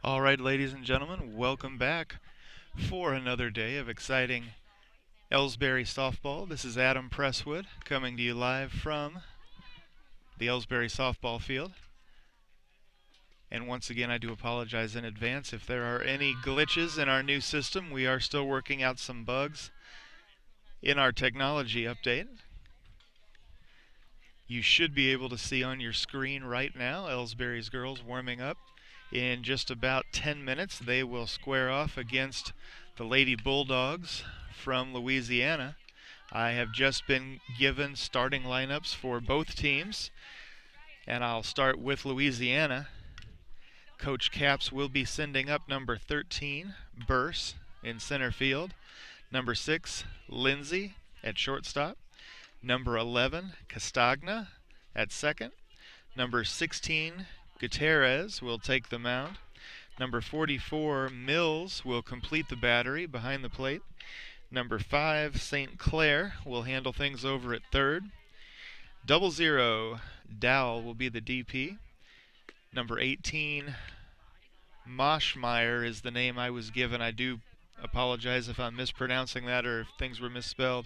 All right, ladies and gentlemen, welcome back for another day of exciting Ellsbury softball. This is Adam Presswood coming to you live from the Ellsbury softball field. And once again, I do apologize in advance if there are any glitches in our new system. We are still working out some bugs in our technology update. You should be able to see on your screen right now Ellsbury's girls warming up. In just about 10 minutes, they will square off against the Lady Bulldogs from Louisiana. I have just been given starting lineups for both teams, and I'll start with Louisiana. Coach Capps will be sending up number 13, Burse, in center field. Number 6, Lindsay at shortstop. Number 11, Castagna at second. Number 16, Gutierrez will take the mound. Number 44, Mills, will complete the battery behind the plate. Number 5, St. Clair, will handle things over at third. 00, Dowell, will be the DP. Number 18, Moschmeyer is the name I was given. I do apologize if I'm mispronouncing that or if things were misspelled.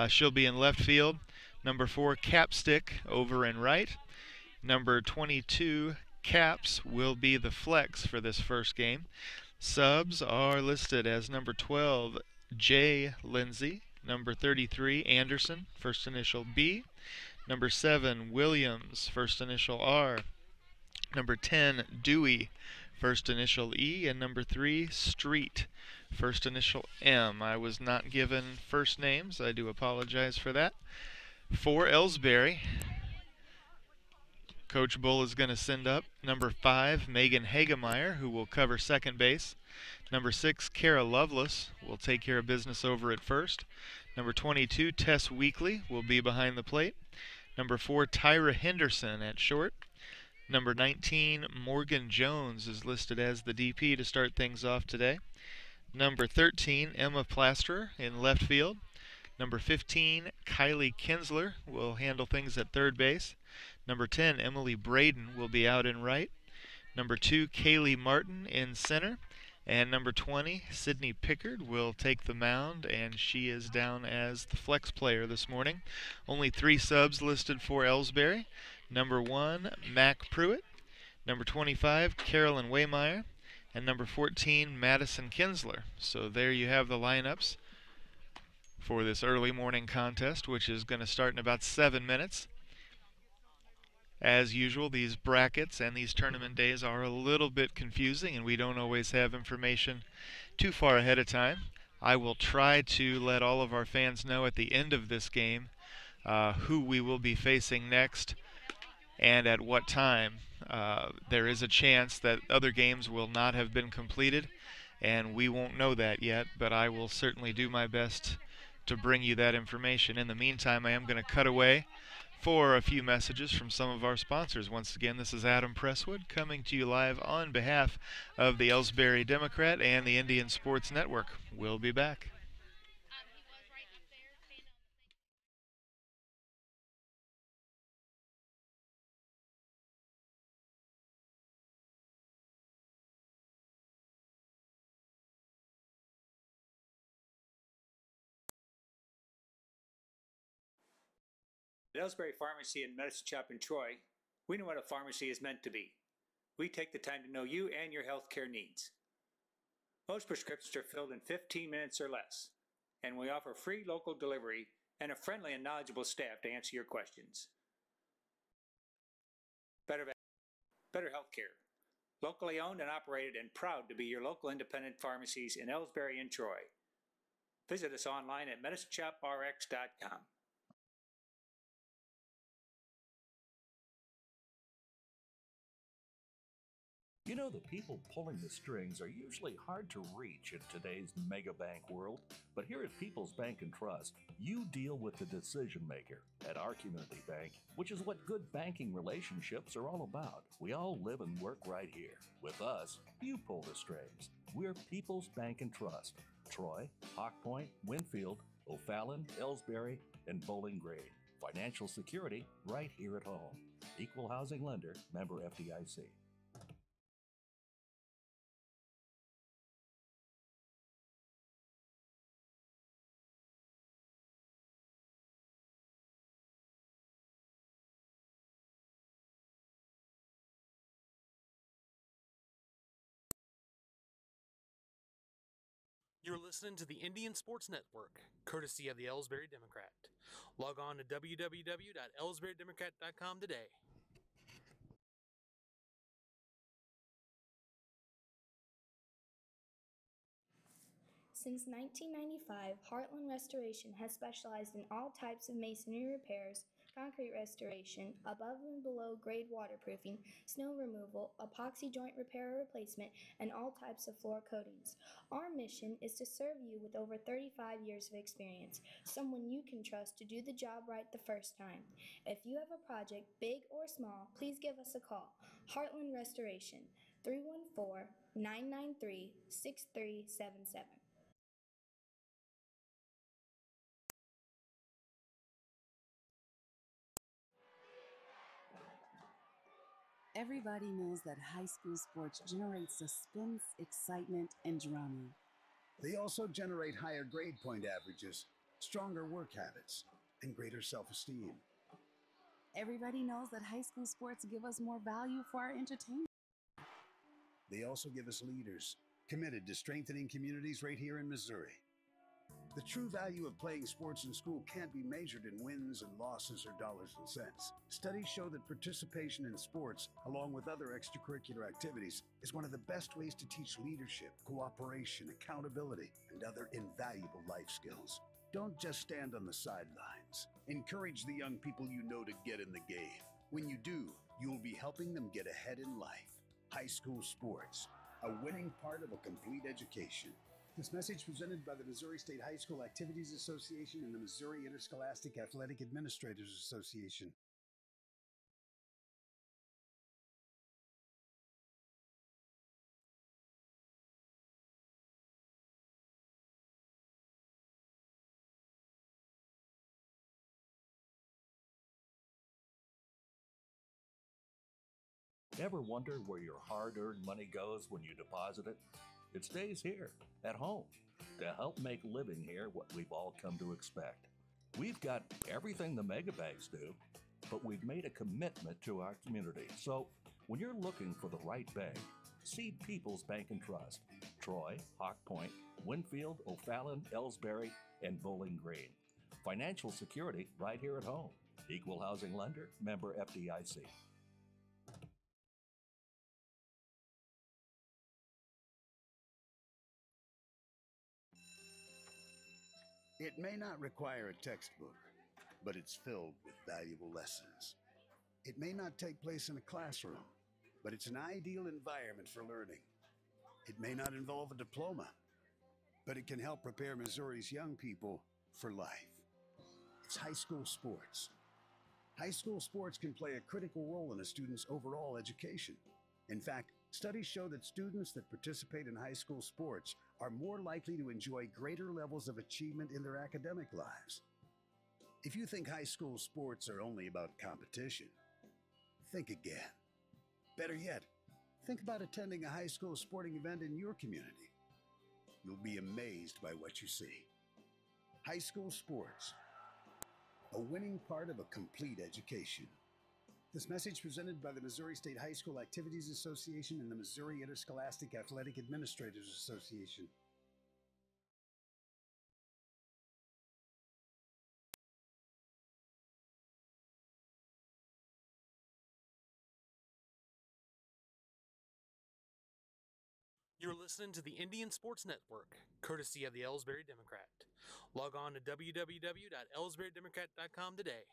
She'll be in left field. Number 4, Capstick, over in right. Number 22, Caps, will be the flex for this first game. Subs are listed as number 12, J. Lindsay. Number 33, Anderson, first initial B. Number 7, Williams, first initial R. Number 10, Dewey, first initial E. And number 3, Street, first initial M. I was not given first names. I do apologize for that. For Ellsbury, Coach Bull is going to send up number 5, Megan Hagemeyer, who will cover second base. Number 6, Kara Lovelace, will take care of business over at first. Number 22, Tess Weekly, will be behind the plate. Number 4, Tyra Henderson at short. Number 19, Morgan Jones, is listed as the DP to start things off today. Number 13, Emma Plasterer in left field. Number 15, Kylee Kinsler, will handle things at third base. Number 10, Emily Braden, will be out in right. Number 2, Caylee Martin in center. And number 20, Sydney Pickard, will take the mound, and she is down as the flex player this morning. Only 3 subs listed for Ellsbury. Number 1, Mac Pruitt. Number 25, Carolyn Waymeyer. And number 14, Madison Kinsler. So there you have the lineups for this early morning contest, which is going to start in about 7 minutes. As usual, these brackets and these tournament days are a little bit confusing, and we don't always have information too far ahead of time. I will try to let all of our fans know at the end of this game who we will be facing next and at what time. There is a chance that other games will not have been completed, and we won't know that yet, but I will certainly do my best to bring you that information. In the meantime, I am going to cut away for a few messages from some of our sponsors. Once again, this is Adam Presswood coming to you live on behalf of the Ellsbury Democrat and the Indian Sports Network. We'll be back. At Ellsbury Pharmacy and Medicine Shop in Troy, we know what a pharmacy is meant to be. We take the time to know you and your healthcare needs. Most prescriptions are filled in 15 minutes or less, and we offer free local delivery and a friendly and knowledgeable staff to answer your questions. Better Healthcare, locally owned and operated and proud to be your local independent pharmacies in Ellsbury and Troy. Visit us online at medicineshoprx.com. You know, the people pulling the strings are usually hard to reach in today's mega bank world, but here at People's Bank and Trust, you deal with the decision maker. At our community bank, which is what good banking relationships are all about, we all live and work right here. With us, you pull the strings. We're People's Bank and Trust. Troy, Hawk Point, Winfield, O'Fallon, Ellsbury, and Bowling Green. Financial security right here at home. Equal housing lender, member FDIC. You're listening to the Indian Sports Network, courtesy of the Ellsbury Democrat. Log on to www.ellsburydemocrat.com today. Since 1995, Heartland Restoration has specialized in all types of masonry repairs, concrete restoration, above and below grade waterproofing, snow removal, epoxy joint repair or replacement, and all types of floor coatings. Our mission is to serve you with over 35 years of experience, someone you can trust to do the job right the first time. If you have a project, big or small, please give us a call. Heartland Restoration, 314-993-6377. Everybody knows that high school sports generate suspense, excitement, and drama. They also generate higher grade point averages, stronger work habits, and greater self-esteem. Everybody knows that high school sports give us more value for our entertainment. They also give us leaders committed to strengthening communities right here in Missouri. The true value of playing sports in school can't be measured in wins and losses or dollars and cents. Studies show that participation in sports, along with other extracurricular activities, is one of the best ways to teach leadership, cooperation, accountability, and other invaluable life skills. Don't just stand on the sidelines. Encourage the young people you know to get in the game. When you do, you'll be helping them get ahead in life. High school sports, a winning part of a complete education. This message presented by the Missouri State High School Activities Association and the Missouri Interscholastic Athletic Administrators Association. Ever wonder where your hard-earned money goes when you deposit it? It stays here, at home, to help make living here what we've all come to expect. We've got everything the mega banks do, but we've made a commitment to our community. So when you're looking for the right bank, see People's Bank and Trust, Troy, Hawk Point, Winfield, O'Fallon, Ellsbury, and Bowling Green. Financial security right here at home. Equal housing lender, member FDIC. It may not require a textbook, but it's filled with valuable lessons. It may not take place in a classroom, but it's an ideal environment for learning. It may not involve a diploma, but it can help prepare Missouri's young people for life. It's high school sports. High school sports can play a critical role in a student's overall education. In fact, studies show that students that participate in high school sports are more likely to enjoy greater levels of achievement in their academic lives. If you think high school sports are only about competition, think again. Better yet, think about attending a high school sporting event in your community. You'll be amazed by what you see. High school sports, a winning part of a complete education. This message presented by the Missouri State High School Activities Association and the Missouri Interscholastic Athletic Administrators Association. You're listening to the Indian Sports Network, courtesy of the Ellsbury Democrat. Log on to www.ellsburydemocrat.com today.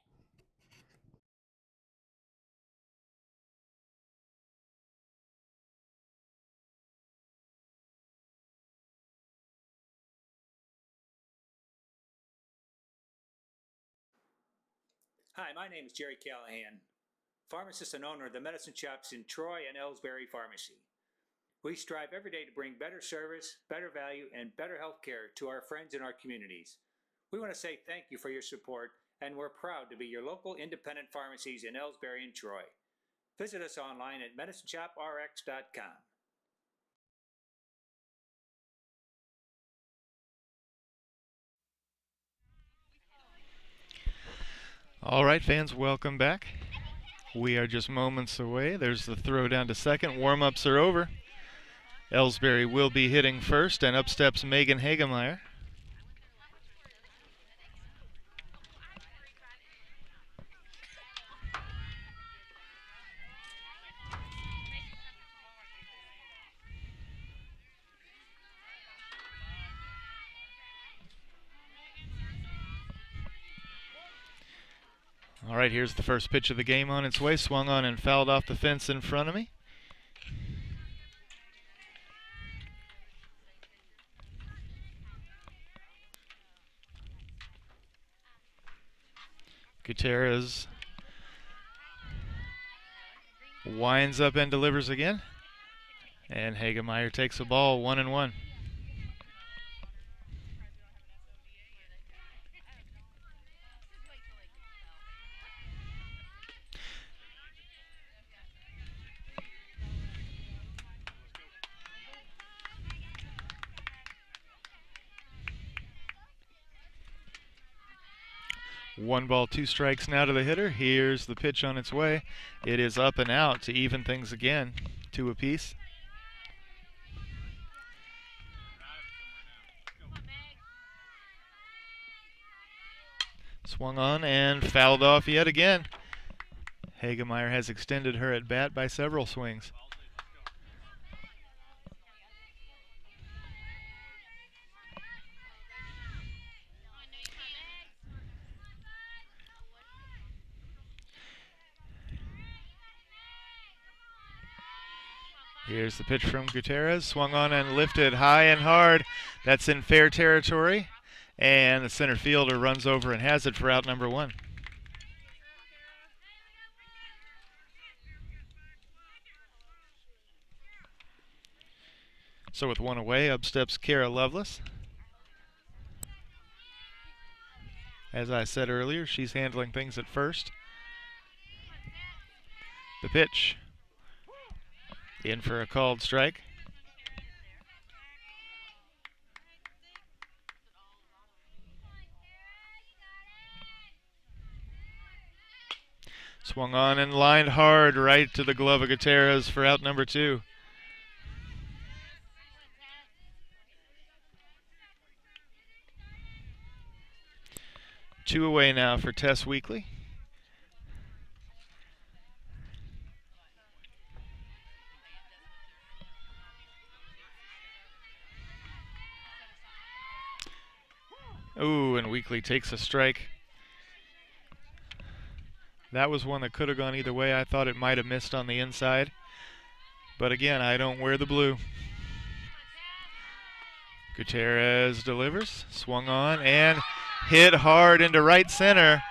Hi, my name is Jerry Callahan, pharmacist and owner of the medicine shops in Troy and Ellsbury Pharmacy. We strive every day to bring better service, better value, and better health care to our friends in our communities. We want to say thank you for your support, and we're proud to be your local independent pharmacies in Ellsbury and Troy. Visit us online at medicineshoprx.com. All right, fans, welcome back. We are just moments away. There's the throw down to second. Warm-ups are over. Ellsbury will be hitting first, and up steps Megan Hagemeyer. All right, here's the first pitch of the game on its way. Swung on and fouled off the fence in front of me. Gutierrez winds up and delivers again. And Hagemeyer takes a ball, 1-1. One ball, two strikes now to the hitter. Here's the pitch on its way. It is up and out to even things again, 2 apiece. Swung on and fouled off yet again. Hagemeyer has extended her at bat by several swings. Here's the pitch from Gutierrez. Swung on and lifted high and hard. That's in fair territory. And the center fielder runs over and has it for out number 1. So with 1 away, up steps Kara Lovelace. As I said earlier, she's handling things at first. The pitch. In for a called strike. Swung on and lined hard right to the glove of Gutierrez for out number 2. Two away now for Tess Weekly. Ooh, and Weekly takes a strike. That was one that could have gone either way. I thought it might have missed on the inside. But again, I don't wear the blue. Gutierrez delivers, swung on, and hit hard into right center.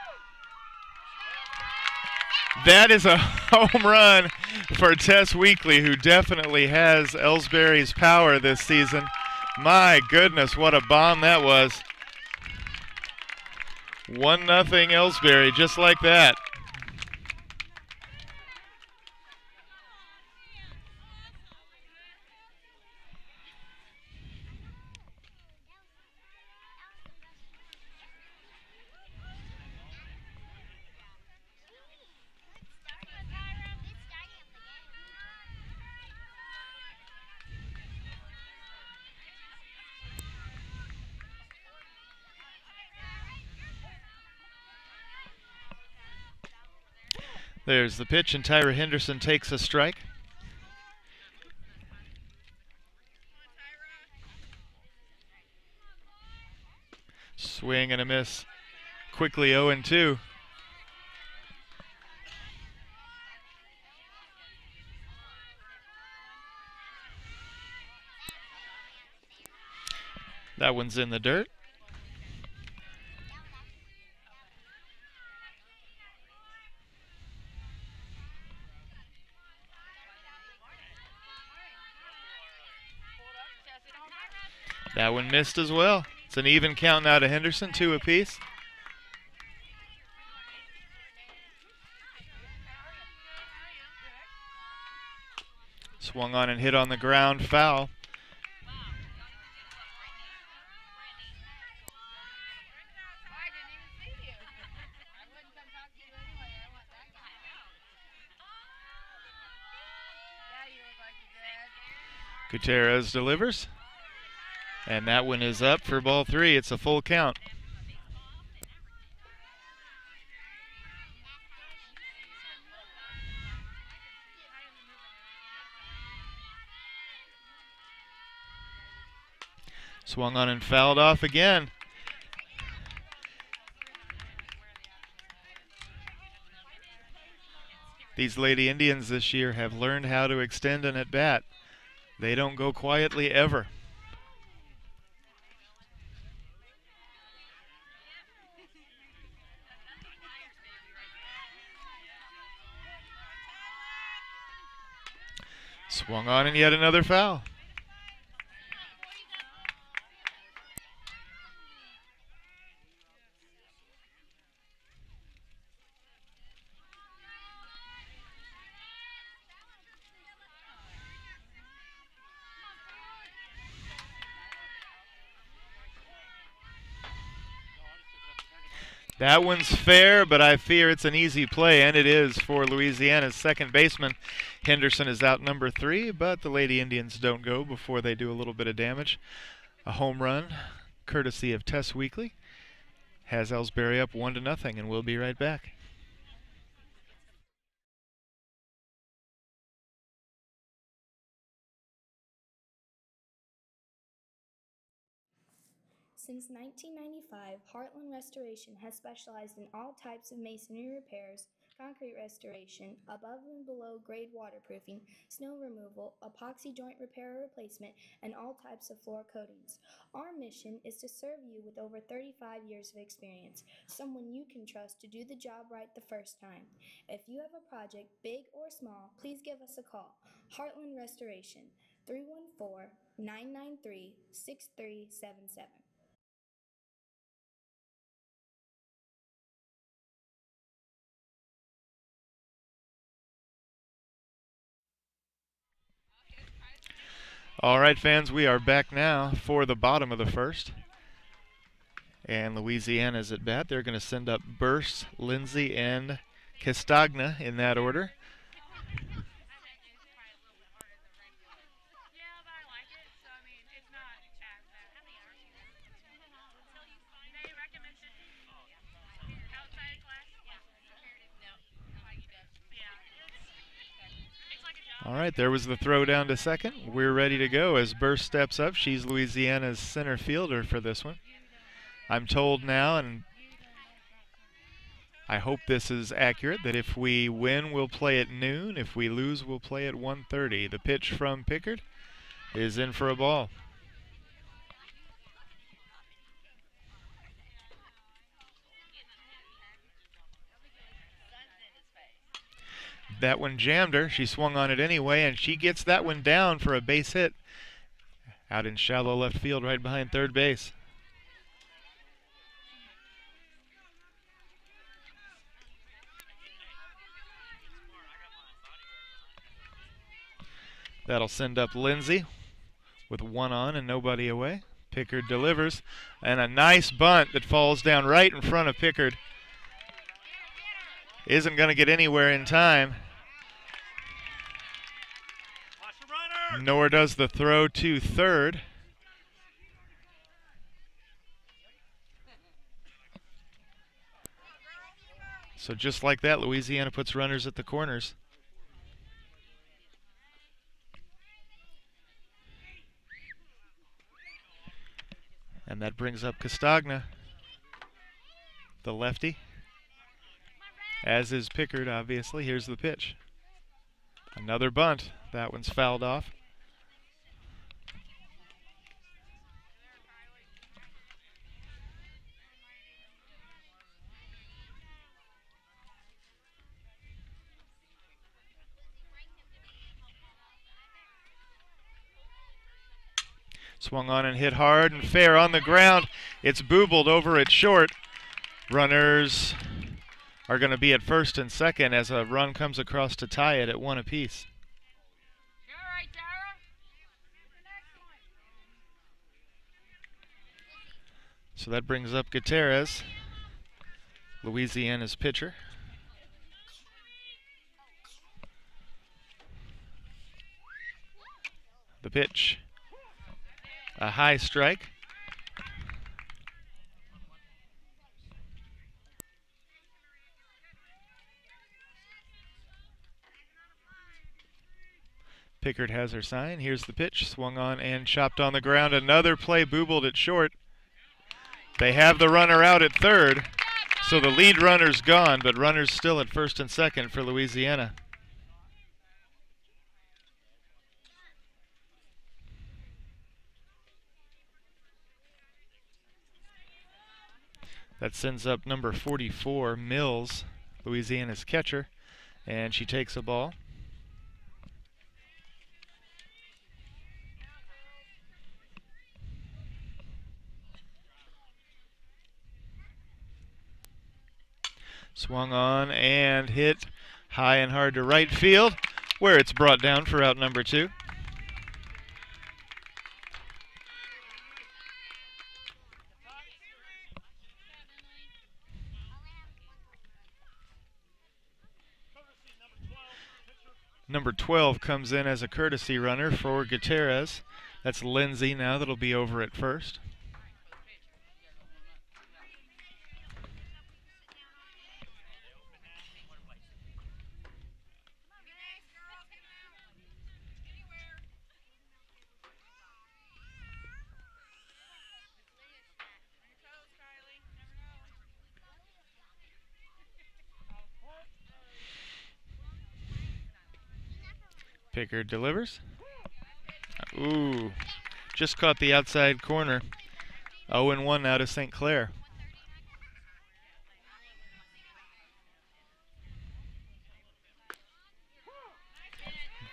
That is a home run for Tess Weekly, who definitely has Ellsbury's power this season. My goodness, what a bomb that was. 1-0 Ellsbury, just like that. There's the pitch, and Tyra Henderson takes a strike. Swing and a miss. Quickly 0-2. That one's in the dirt. That one missed as well. It's an even count now to Henderson, 2 apiece. Swung on and hit on the ground, foul. Gutierrez delivers. And that one is up for ball 3. It's a full count. Swung on and fouled off again. These Lady Indians this year have learned how to extend an at-bat. They don't go quietly ever. Swung on and yet another foul. That one's fair, but I fear it's an easy play, and it is for Louisiana's second baseman. Henderson is out number 3, but the Lady Indians don't go before they do a little bit of damage. A home run, courtesy of Tess Weekly, has Ellsbury up 1-0, and we'll be right back. Since 1995, Heartland Restoration has specialized in all types of masonry repairs, concrete restoration, above and below grade waterproofing, snow removal, epoxy joint repair or replacement, and all types of floor coatings. Our mission is to serve you with over 35 years of experience, someone you can trust to do the job right the first time. If you have a project, big or small, please give us a call. Heartland Restoration, 314-993-6377. All right, fans, we are back now for the bottom of the first. And Louisiana's at bat. They're going to send up Burst, Lindsay, and Castagna in that order. All right, there was the throw down to second. We're ready to go as Burst steps up. She's Louisiana's center fielder for this one. I'm told now, and I hope this is accurate, that if we win, we'll play at noon. If we lose, we'll play at 1:30. The pitch from Pickard is in for a ball. That one jammed her. She swung on it anyway, and she gets that one down for a base hit out in shallow left field right behind third base. That'll send up Lindsay with one on and nobody away. Pickard delivers, and a nice bunt that falls down right in front of Pickard. Isn't going to get anywhere in time. Nor does the throw to third. So just like that, Louisiana puts runners at the corners. And that brings up Castagna, the lefty, as is Pickard, obviously. Here's the pitch. Another bunt. That one's fouled off. Swung on and hit hard and fair on the ground. It's boobled over at short. Runners are going to be at first and second as a run comes across to tie it at 1 apiece. So that brings up Gutierrez, Louisiana's pitcher. The The pitch. A high strike. Pickard has her sign. Here's the pitch. Swung on and chopped on the ground. Another play boobled it short. They have the runner out at third. So the lead runner's gone, but runners still at first and second for Louisiana. That sends up number 44, Mills, Louisiana's catcher, and she takes a ball. Swung on and hit high and hard to right field, where it's brought down for out number 2. Number 12 comes in as a courtesy runner for Gutierrez. That's Lindsay now that'll be over at first. Pickard delivers. Ooh, just caught the outside corner. 0-1 now to St. Clair.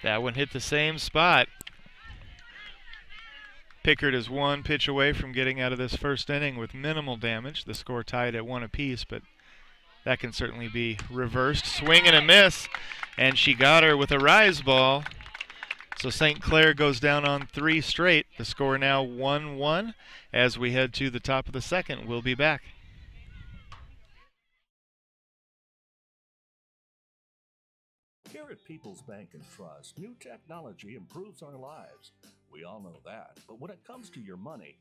That one hit the same spot. Pickard is one pitch away from getting out of this first inning with minimal damage. The score tied at 1 apiece, but that can certainly be reversed. Swing and a miss, and she got her with a rise ball. So St. Clair goes down on 3 straight. The score now 1-1 as we head to the top of the second. We'll be back. Here at People's Bank and Trust, new technology improves our lives. We all know that. But when it comes to your money,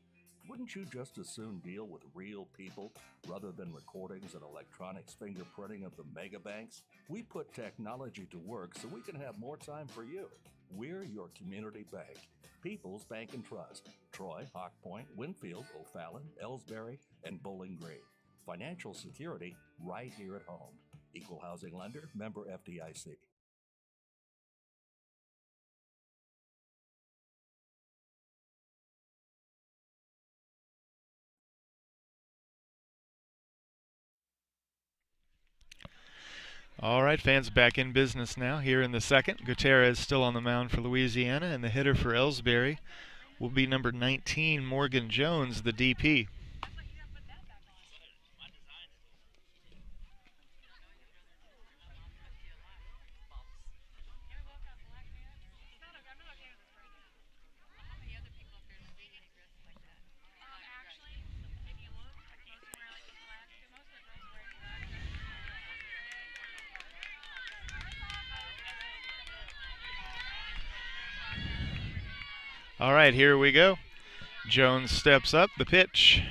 wouldn't you just as soon deal with real people rather than recordings and electronics fingerprinting of the mega banks? We put technology to work so we can have more time for you. We're your community bank. People's Bank and Trust. Troy, Hawk Point, Winfield, O'Fallon, Ellsbury, and Bowling Green. Financial security right here at home. Equal housing lender, member FDIC. All right, fans, back in business now here in the second. Gutierrez still on the mound for Louisiana, and the hitter for Ellsbury will be number 19, Morgan Jones, the DP. All right, here we go. Jones steps up, the pitch.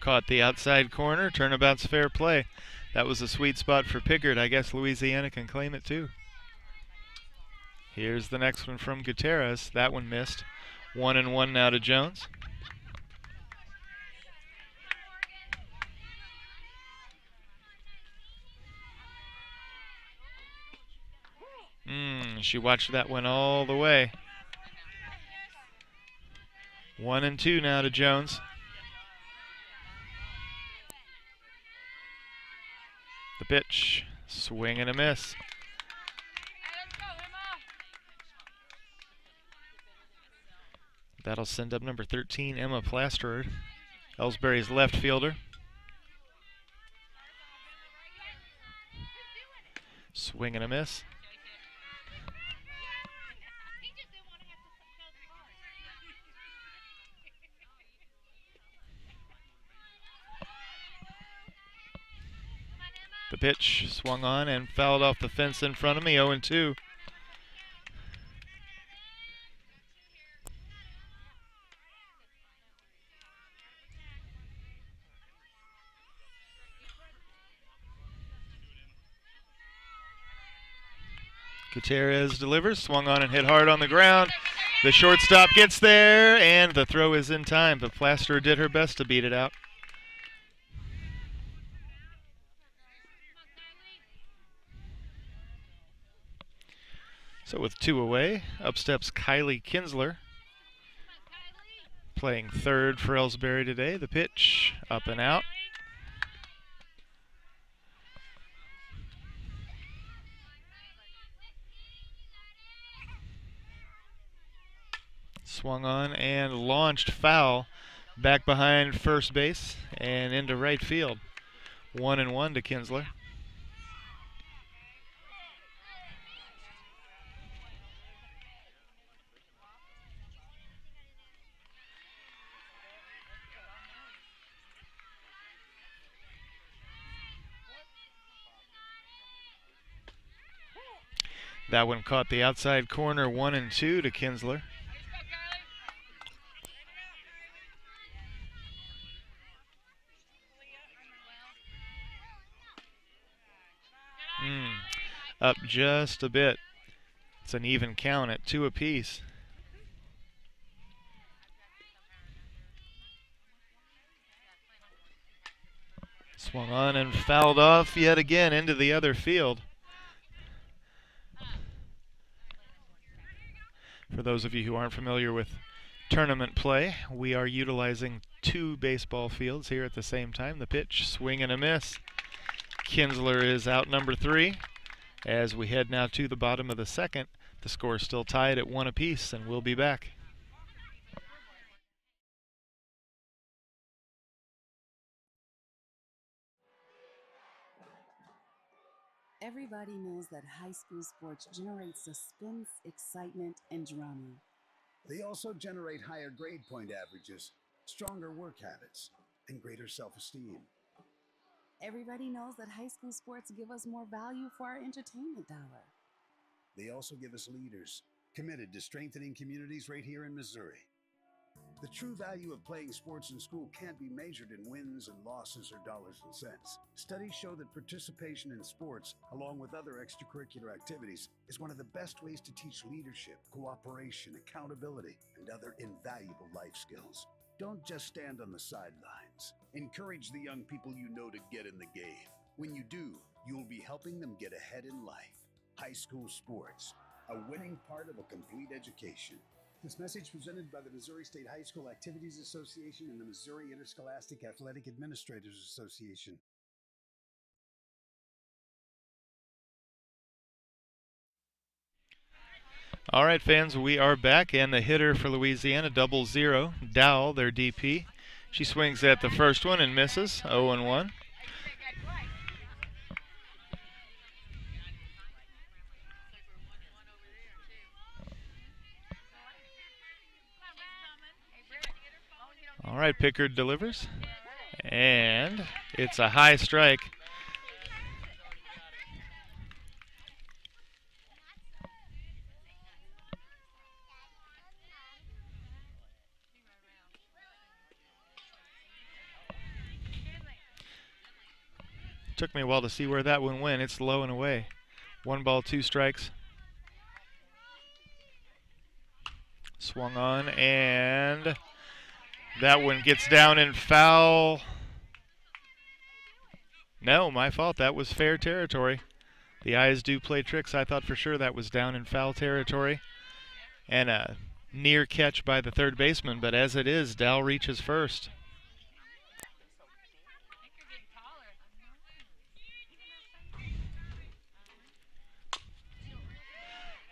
Caught the outside corner, turnabout's fair play. That was a sweet spot for Pickard. I guess Louisiana can claim it too. Here's the next one from Gutierrez. That one missed. 1-1 now to Jones. She watched that one all the way. 1-2 now to Jones. The pitch, swing and a miss. That'll send up number 13, Emma Plasterer, Ellsbury's left fielder. Swing and a miss. The pitch swung on and fouled off the fence in front of me, 0-2. Gutierrez delivers, swung on and hit hard on the ground. The shortstop gets there, and the throw is in time, but Plaster did her best to beat it out. So with 2 away, up steps Kylee Kinsler, playing third for Ellsbury today. The pitch, up and out. Swung on and launched foul back behind first base and into right field. 1-1 to Kinsler. That one caught the outside corner, 1-2 to Kinsler. Up just a bit. It's an even count at 2 apiece. Swung on and fouled off yet again into the other field. For those of you who aren't familiar with tournament play, we are utilizing 2 baseball fields here at the same time. The pitch, swing and a miss. Kinsler is out number 3. As we head now to the bottom of the second, the score is still tied at 1 apiece, and we'll be back. Everybody knows that high school sports generate suspense, excitement, and drama. They also generate higher grade point averages, stronger work habits, and greater self-esteem. Everybody knows that high school sports give us more value for our entertainment dollar. They also give us leaders committed to strengthening communities right here in Missouri. The true value of playing sports in school can't be measured in wins and losses or dollars and cents. Studies show that participation in sports, along with other extracurricular activities, is one of the best ways to teach leadership, cooperation, accountability, and other invaluable life skills. Don't just stand on the sidelines. Encourage the young people you know to get in the game. When you do, you'll be helping them get ahead in life. High school sports, a winning part of a complete education. This message presented by the Missouri State High School Activities Association and the Missouri Interscholastic Athletic Administrators Association. All right, fans, we are back, and the hitter for Louisiana, 0-0, Dowell, their DP. She swings at the first one and misses, 0-1. All right, Pickard delivers, and it's a high strike. Took me a while to see where that one went. It's low and away. 1 ball, 2 strikes. Swung on, and that one gets down in foul. No, my fault. That was fair territory. The eyes do play tricks. I thought for sure that was down in foul territory. And a near catch by the third baseman, but as it is, Dowell reaches first.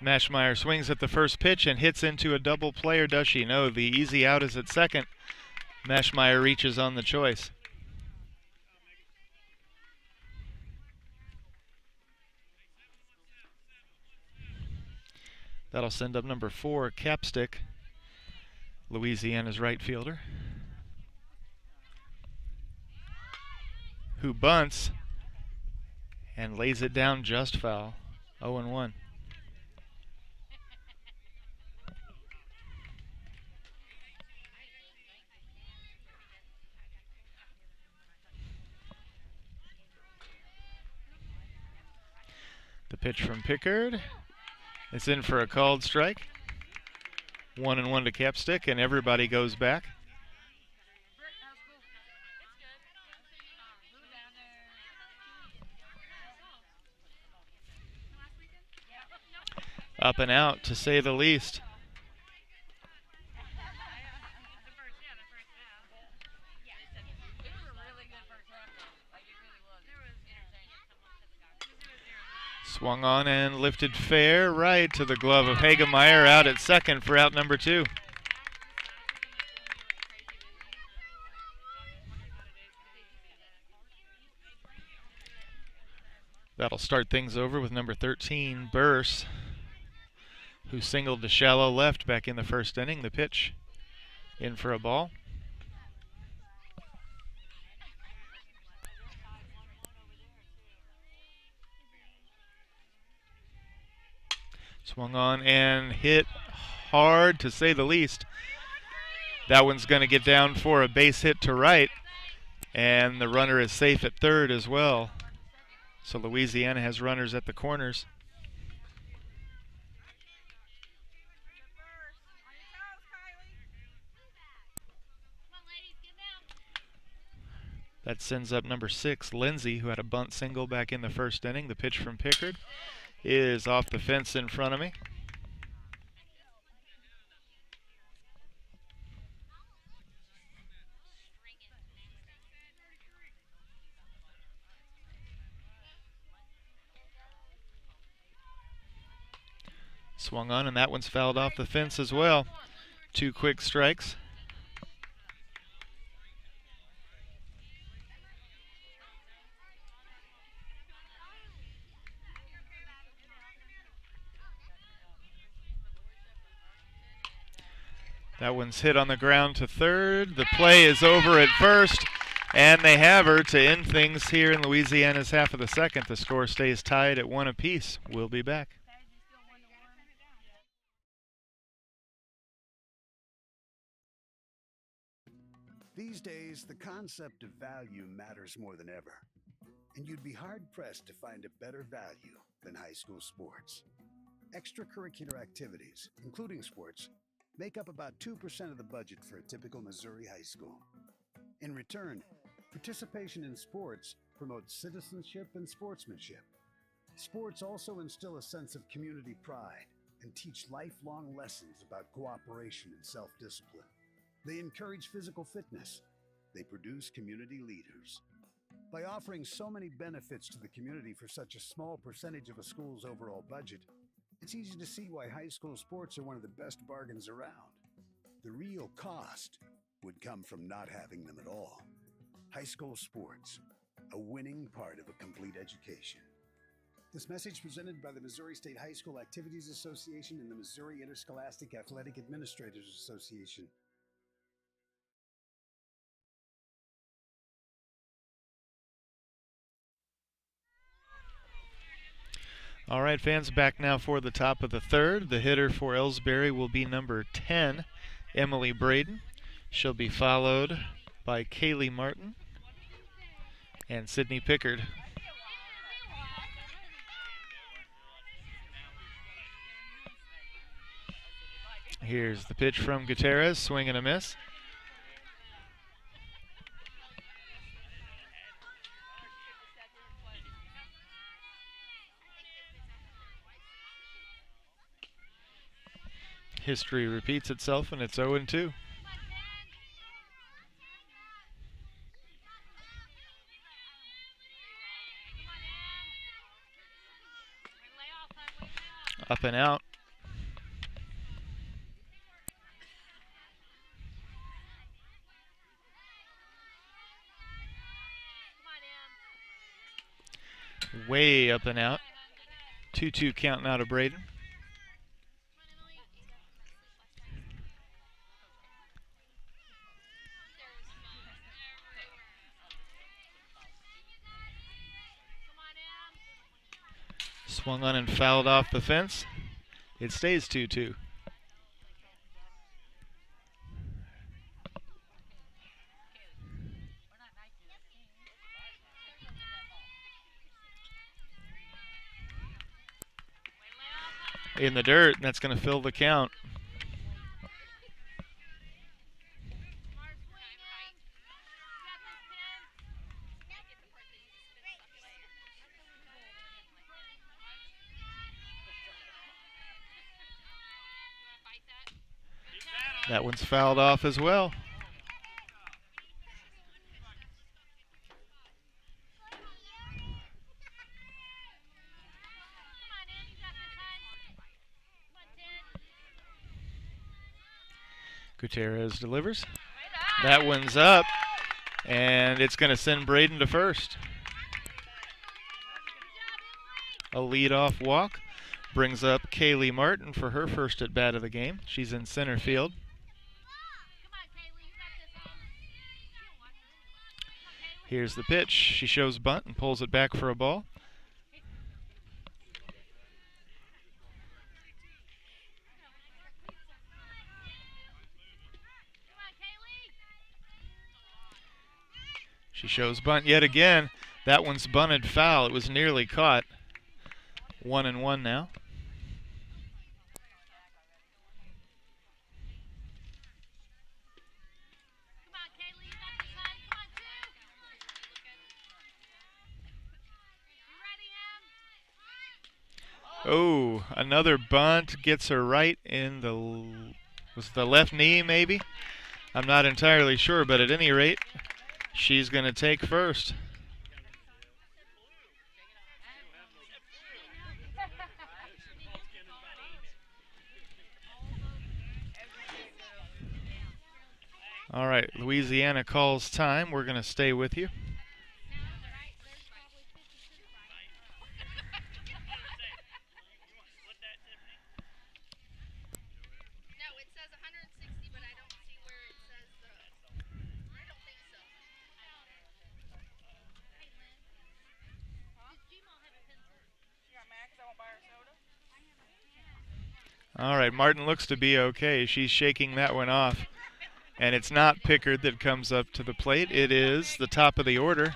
Mashmeyer swings at the first pitch and hits into a double play, or does she? No, the easy out is at second. Mashmeyer reaches on the choice. That'll send up number 4, Capstick, Louisiana's right fielder, who bunts and lays it down just foul. 0-1. The pitch from Pickard It's in for a called strike. 1-1 to Capstick, and everybody goes back. Up and out, to say the least. Swung on and lifted fair right to the glove of Hagemeyer, out at second for out number 2. That'll start things over with number 13, Burse, who singled to shallow left back in the first inning. The pitch in for a ball. Swung on and hit hard, to say the least. That one's going to get down for a base hit to right, and the runner is safe at third as well. So Louisiana has runners at the corners. That sends up number 6, Lindsay, who had a bunt single back in the first inning. The pitch from Pickard is off the fence in front of me. Swung on, and that one's fouled off the fence as well. 2 quick strikes. That one's hit on the ground to third. The play is over at first, and they have her to end things here in Louisiana's half of the second. The score stays tied at 1 apiece. We'll be back. These days, the concept of value matters more than ever. And you'd be hard-pressed to find a better value than high school sports. Extracurricular activities, including sports, make up about 2% of the budget for a typical Missouri high school. In return, participation in sports promotes citizenship and sportsmanship. Sports also instill a sense of community pride and teach lifelong lessons about cooperation and self-discipline. They encourage physical fitness. They produce community leaders. By offering so many benefits to the community for such a small percentage of a school's overall budget, it's easy to see why high school sports are one of the best bargains around. The real cost would come from not having them at all. High school sports, a winning part of a complete education. This message presented by the Missouri State High School Activities Association and the Missouri Interscholastic Athletic Administrators Association. All right, fans, back now for the top of the third. The hitter for Ellsbury will be number 10, Emily Braden. She'll be followed by Caylee Martin and Sydney Pickard. Here's the pitch from Gutierrez, swing and a miss. History repeats itself, and it's 0-2. Up and out. Way up and out. 2-2 count now to Braden. Swung on and fouled off the fence. It stays 2-2. in the dirt, and that's going to fill the count. That one's fouled off as well. Gutierrez delivers. That one's up, and it's going to send Braden to first. A leadoff walk brings up Caylee Martin for her first at bat of the game. She's in center field. Here's the pitch. She shows bunt and pulls it back for a ball. She shows bunt yet again. That one's bunted foul. It was nearly caught. 1-1 now. Oh, another bunt gets her right in the, was it the left knee maybe? I'm not entirely sure, but at any rate, she's going to take first. All right, Louisiana calls time. We're going to stay with you. All right, Martin looks to be okay. She's shaking that one off. And it's not Pickard that comes up to the plate. It is the top of the order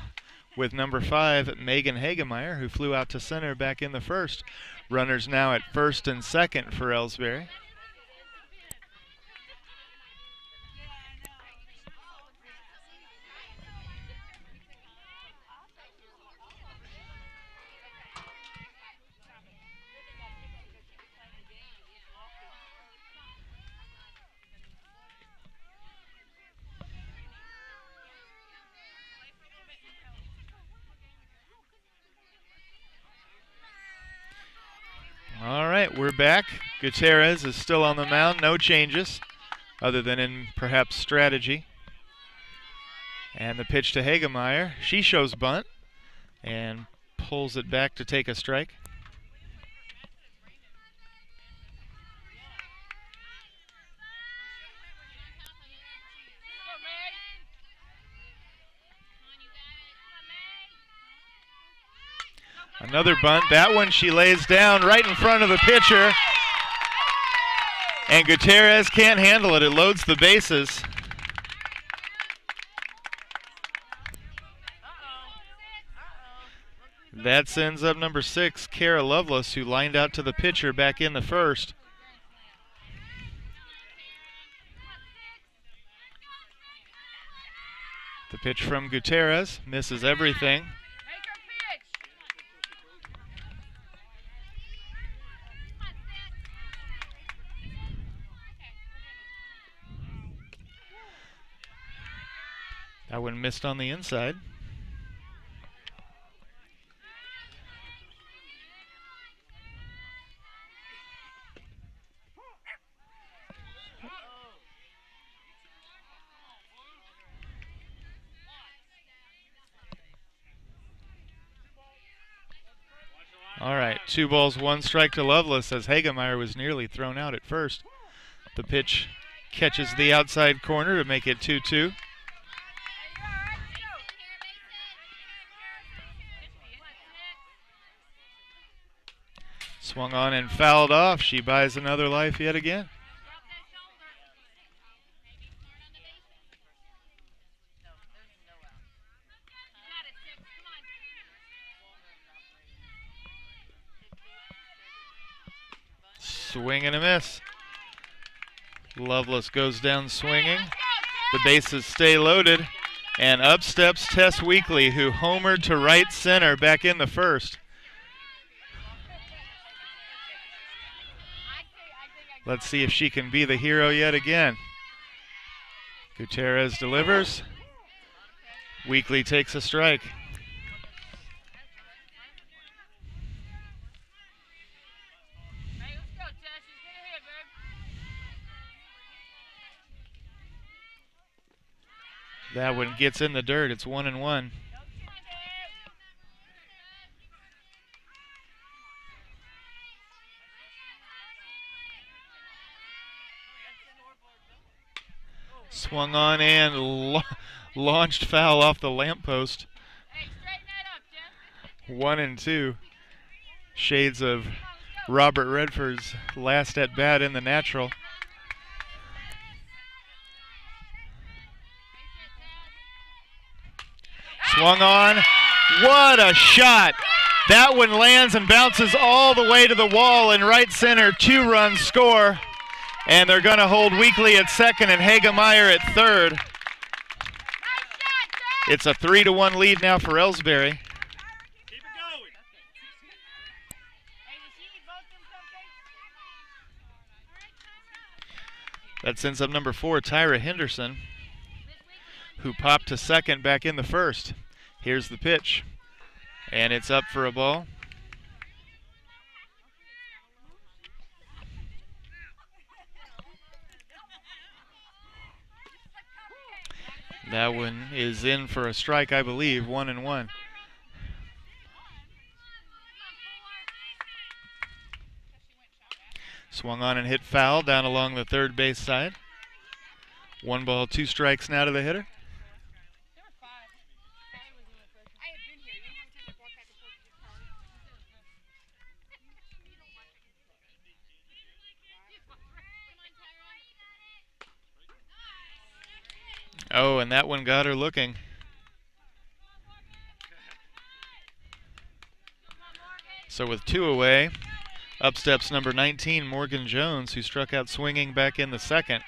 with number 5, Megan Hagemeyer, who flew out to center back in the first. Runners now at first and second for Ellsbury. All right, we're back. Gutierrez is still on the mound. No changes other than in perhaps strategy. And the pitch to Hagemeyer. She shows bunt and pulls it back to take a strike. Another bunt. That one she lays down right in front of the pitcher. And Gutierrez can't handle it. It loads the bases. That sends up number 6, Kara Lovelace, who lined out to the pitcher back in the first. The pitch from Gutierrez misses everything. That one missed on the inside. All right, 2 balls, 1 strike to Lovelace as Hagemeyer was nearly thrown out at first. The pitch catches the outside corner to make it 2-2. Swung on and fouled off. She buys another life yet again. Swing and a miss. Loveless goes down swinging. The bases stay loaded. And up steps Tess Weekly, who homered to right center back in the first. Let's see if she can be the hero yet again. Gutierrez delivers. Weekly takes a strike. That one gets in the dirt. It's 1-1. Swung on and launched foul off the lamppost. 1-2. Shades of Robert Redford's last at bat in the natural. Swung on. What a shot! That one lands and bounces all the way to the wall in right center. 2-run score. And they're going to hold Weekly at second and Hagemeyer at third. It's a 3-1 lead now for Ellsbury. That sends up number 4, Tyra Henderson, who popped to second back in the first. Here's the pitch, and it's up for a ball. That one is in for a strike, I believe, 1-1. Swung on and hit foul down along the third base side. 1 ball, 2 strikes now to the hitter. Oh, and that one got her looking. So with 2 away, up steps number 19, Morgan Jones, who struck out swinging back in the second.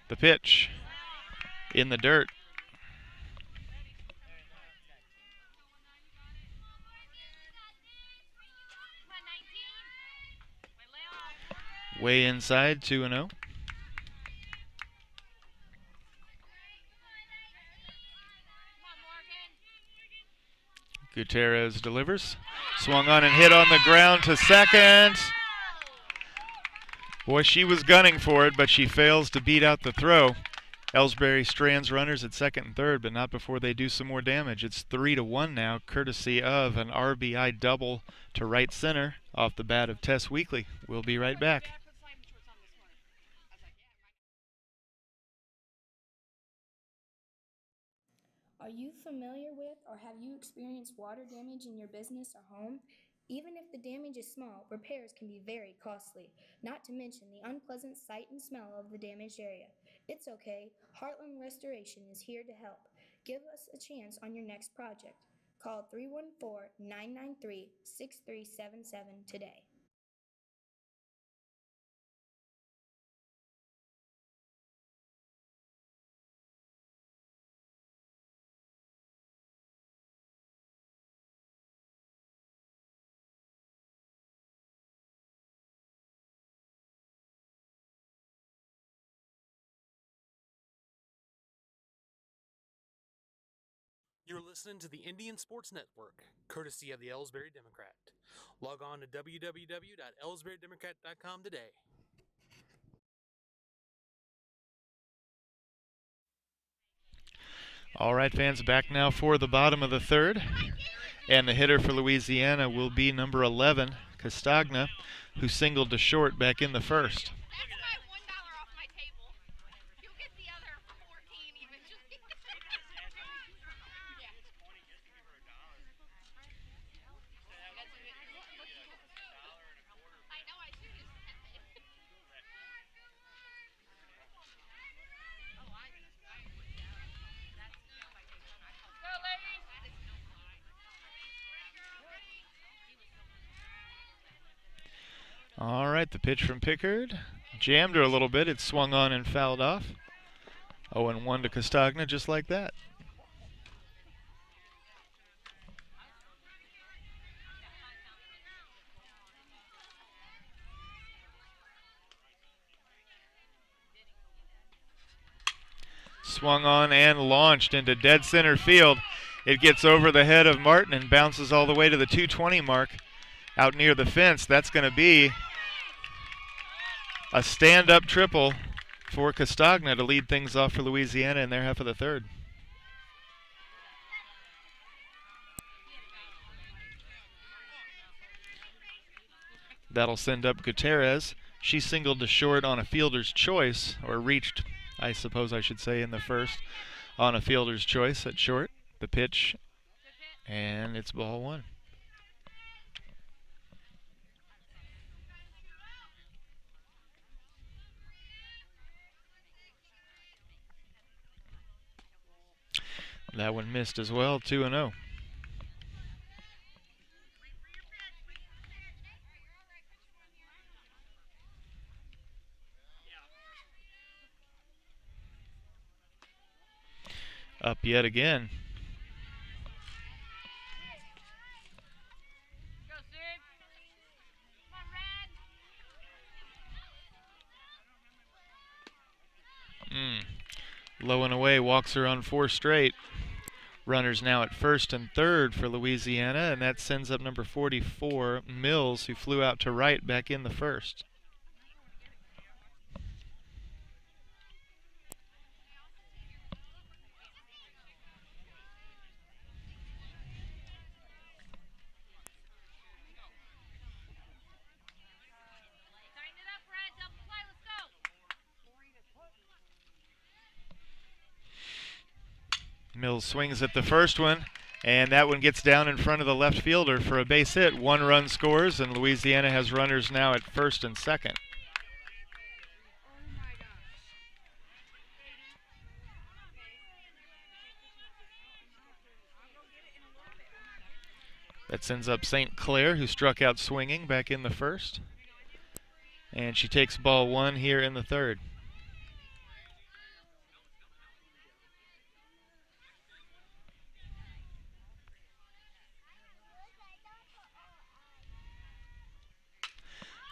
The pitch in the dirt. Way inside, 2-0. Gutierrez delivers. Swung on and hit on the ground to second. Boy, she was gunning for it, but she fails to beat out the throw. Ellsbury strands runners at second and third, but not before they do some more damage. It's 3-1 now, courtesy of an RBI double to right center off the bat of Tess Weekly. We'll be right back. Are you familiar with or have you experienced water damage in your business or home? Even if the damage is small, repairs can be very costly, not to mention the unpleasant sight and smell of the damaged area. It's okay. Heartland Restoration is here to help. Give us a chance on your next project. Call 314-993-6377 today. You're listening to the Indian Sports Network, courtesy of the Ellsbury Democrat. Log on to www.ellsburydemocrat.com today. All right, fans, back now for the bottom of the third. And the hitter for Louisiana will be number 11, Castagna, who singled to short back in the first. All right, At the pitch from Pickard. Jammed her a little bit. It swung on and fouled off. 0-1 to Castagna, just like that. Swung on and launched into dead center field. It gets over the head of Martin and bounces all the way to the 220 mark out near the fence. That's going to be a stand-up triple for Castagna to lead things off for Louisiana in their half of the third. That'll send up Gutierrez. She singled to short on a fielder's choice, or reached, I suppose I should say, in the first on a fielder's choice at short. The pitch, and it's ball one. That one missed as well, 2-0. Up yet again. Low and away, walks her on 4 straight. Runners now at first and third for Louisiana, and that sends up number 44, Mills, who flew out to right back in the first. Mills swings at the first one, and that one gets down in front of the left fielder for a base hit. 1 run scores, and Louisiana has runners now at first and second. That sends up St. Clair, who struck out swinging back in the first. And she takes ball 1 here in the third.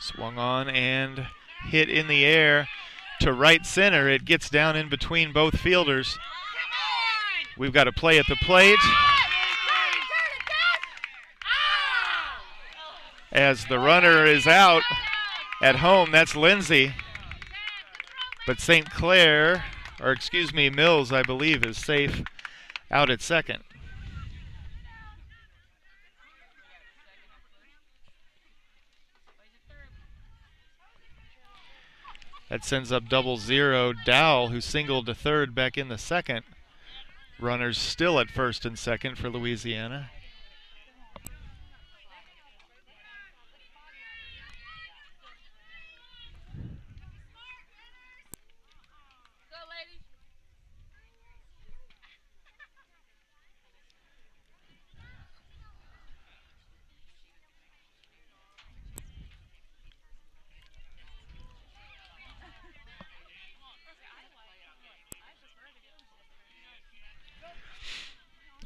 Swung on and hit in the air to right center. It gets down in between both fielders. We've got a play at the plate. As the runner is out at home, that's Lindsay. But St. Clair, or excuse me, Mills, I believe, is safe out at second. That sends up 0-0. Dowell, who singled to third back in the second. Runners still at first and second for Louisiana.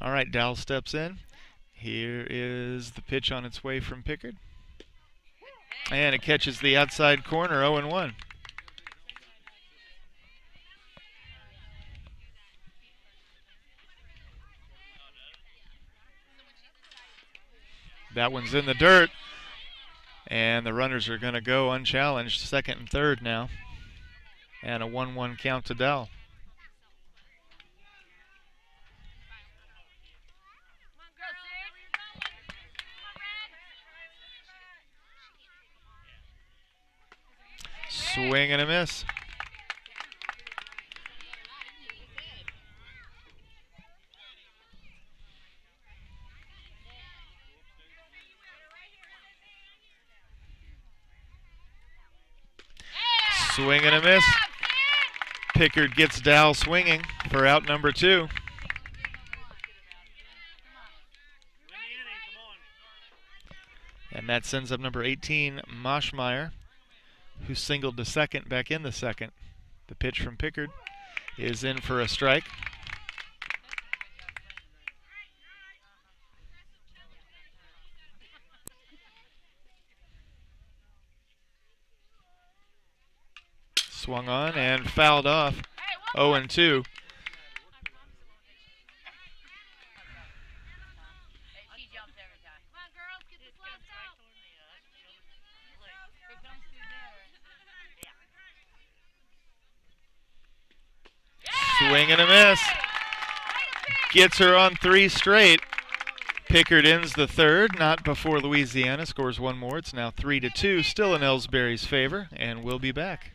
All right, Dowell steps in. Here is the pitch on its way from Pickard. And it catches the outside corner, 0-1. That one's in the dirt. And the runners are going to go unchallenged, second and third now. And a 1-1 count to Dowell. Swing and a miss. Swing and a miss. Pickard gets Dowell swinging for out number 2. And that sends up number 18, Moschmeyer. who singled to second back in the second. The pitch from Pickard is in for a strike. Swung on and fouled off. 0-2. Swing and a miss. Gets her on 3 straight. Pickard ends the third, not before Louisiana scores one more. It's now 3-2, still in Ellsbury's favor, and we'll be back.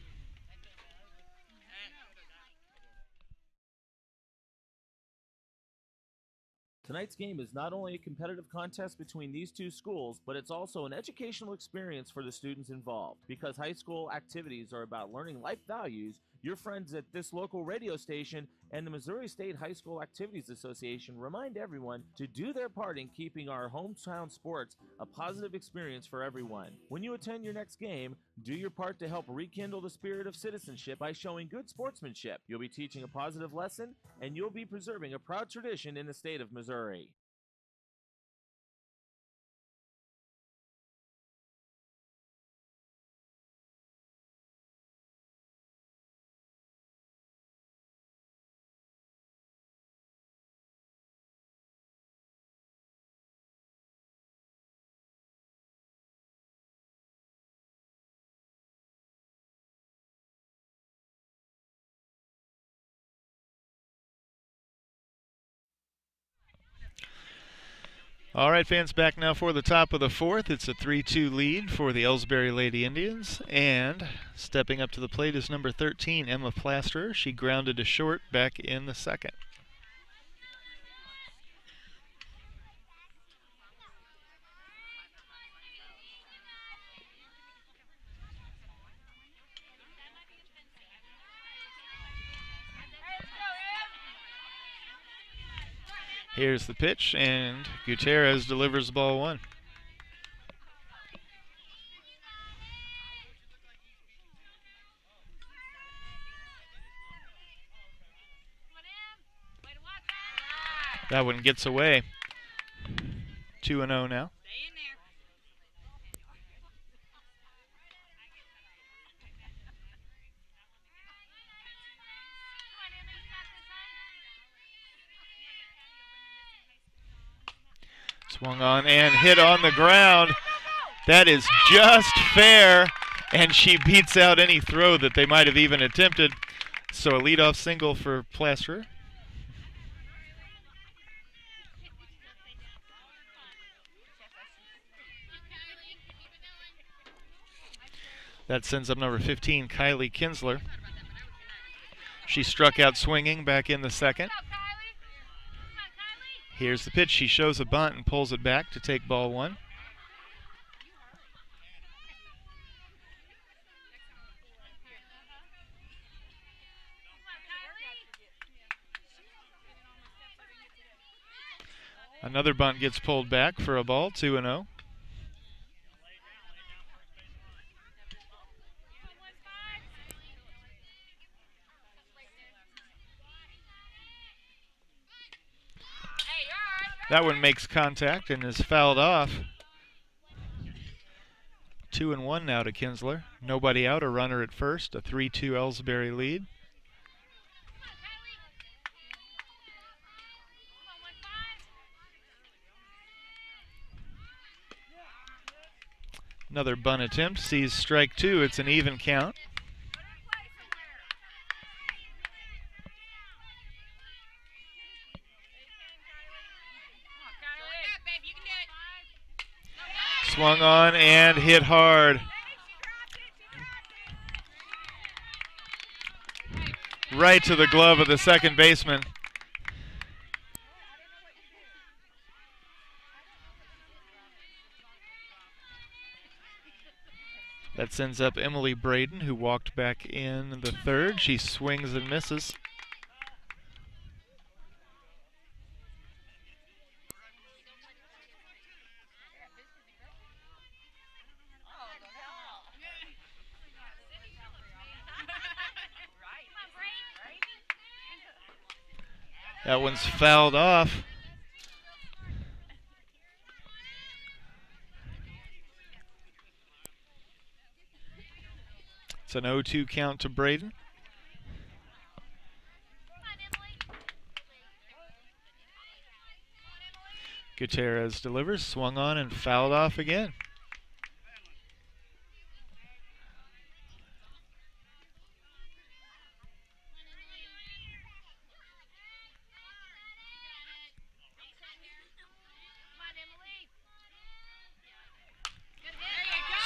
Tonight's game is not only a competitive contest between these two schools, but it's also an educational experience for the students involved. Because high school activities are about learning life values, your friends at this local radio station and the Missouri State High School Activities Association remind everyone to do their part in keeping our hometown sports a positive experience for everyone. When you attend your next game, do your part to help rekindle the spirit of citizenship by showing good sportsmanship. You'll be teaching a positive lesson, and you'll be preserving a proud tradition in the state of Missouri. All right, fans, back now for the top of the fourth. It's a 3-2 lead for the Ellsbury Lady Indians. And stepping up to the plate is number 13, Emma Plasterer. She grounded to short back in the second. Here's the pitch, and Gutierrez delivers ball one. That one gets away. 2-0 now. Swung on and hit on the ground. That is just fair, and she beats out any throw that they might have even attempted. So a leadoff single for Plasterer. That sends up number 15, Kylee Kinsler. She struck out swinging back in the second. Here's the pitch. She shows a bunt and pulls it back to take ball one. Another bunt gets pulled back for a ball, 2-0. That one makes contact and is fouled off. 2-1 now to Kinsler. Nobody out, a runner at first, a 3-2 Ellsbury lead. Another bunt attempt, sees strike two, it's an even count. Swung on and hit hard. Right to the glove of the second baseman. That sends up Emily Braden, who walked back in the third. She swings and misses. That one's fouled off. It's an 0-2 count to Braden. Gutierrez delivers, swung on and fouled off again.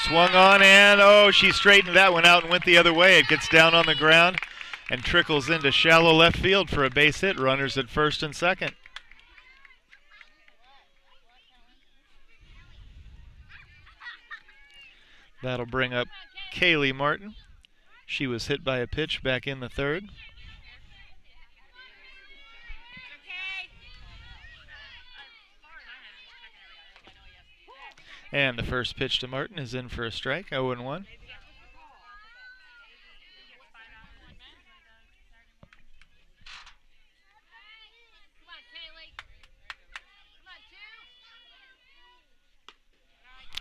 Swung on and, oh, she straightened that one out and went the other way. It gets down on the ground and trickles into shallow left field for a base hit. Runners at first and second. That'll bring up Caylee Martin. She was hit by a pitch back in the third. And the first pitch to Martin is in for a strike, 0-1.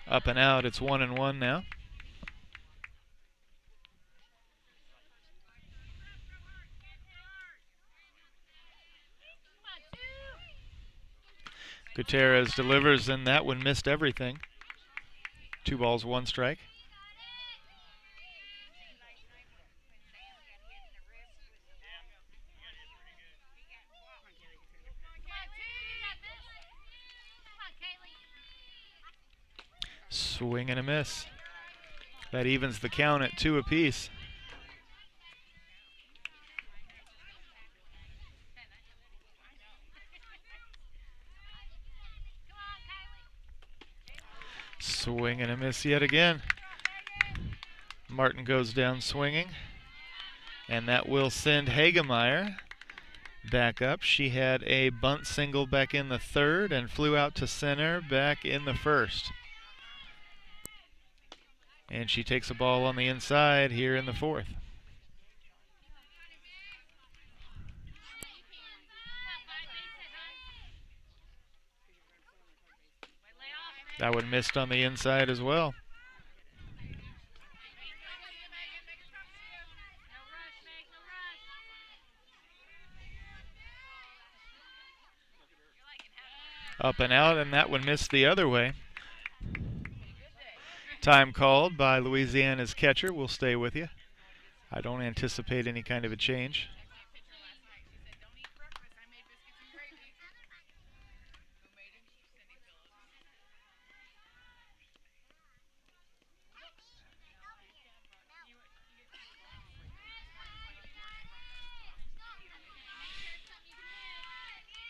Up and out, it's 1-1 now. Gutierrez delivers, and that one missed everything. 2 balls, 1 strike. Swing and a miss. That evens the count at 2 apiece. Swing and a miss yet again. Martin goes down swinging, and that will send Hagemeyer back up. She had a bunt single back in the third and flew out to center back in the first. And she takes a ball on the inside here in the fourth. That one missed on the inside as well. Up and out, and that one missed the other way. Time called by Louisiana's catcher. We'll stay with you. I don't anticipate any kind of a change.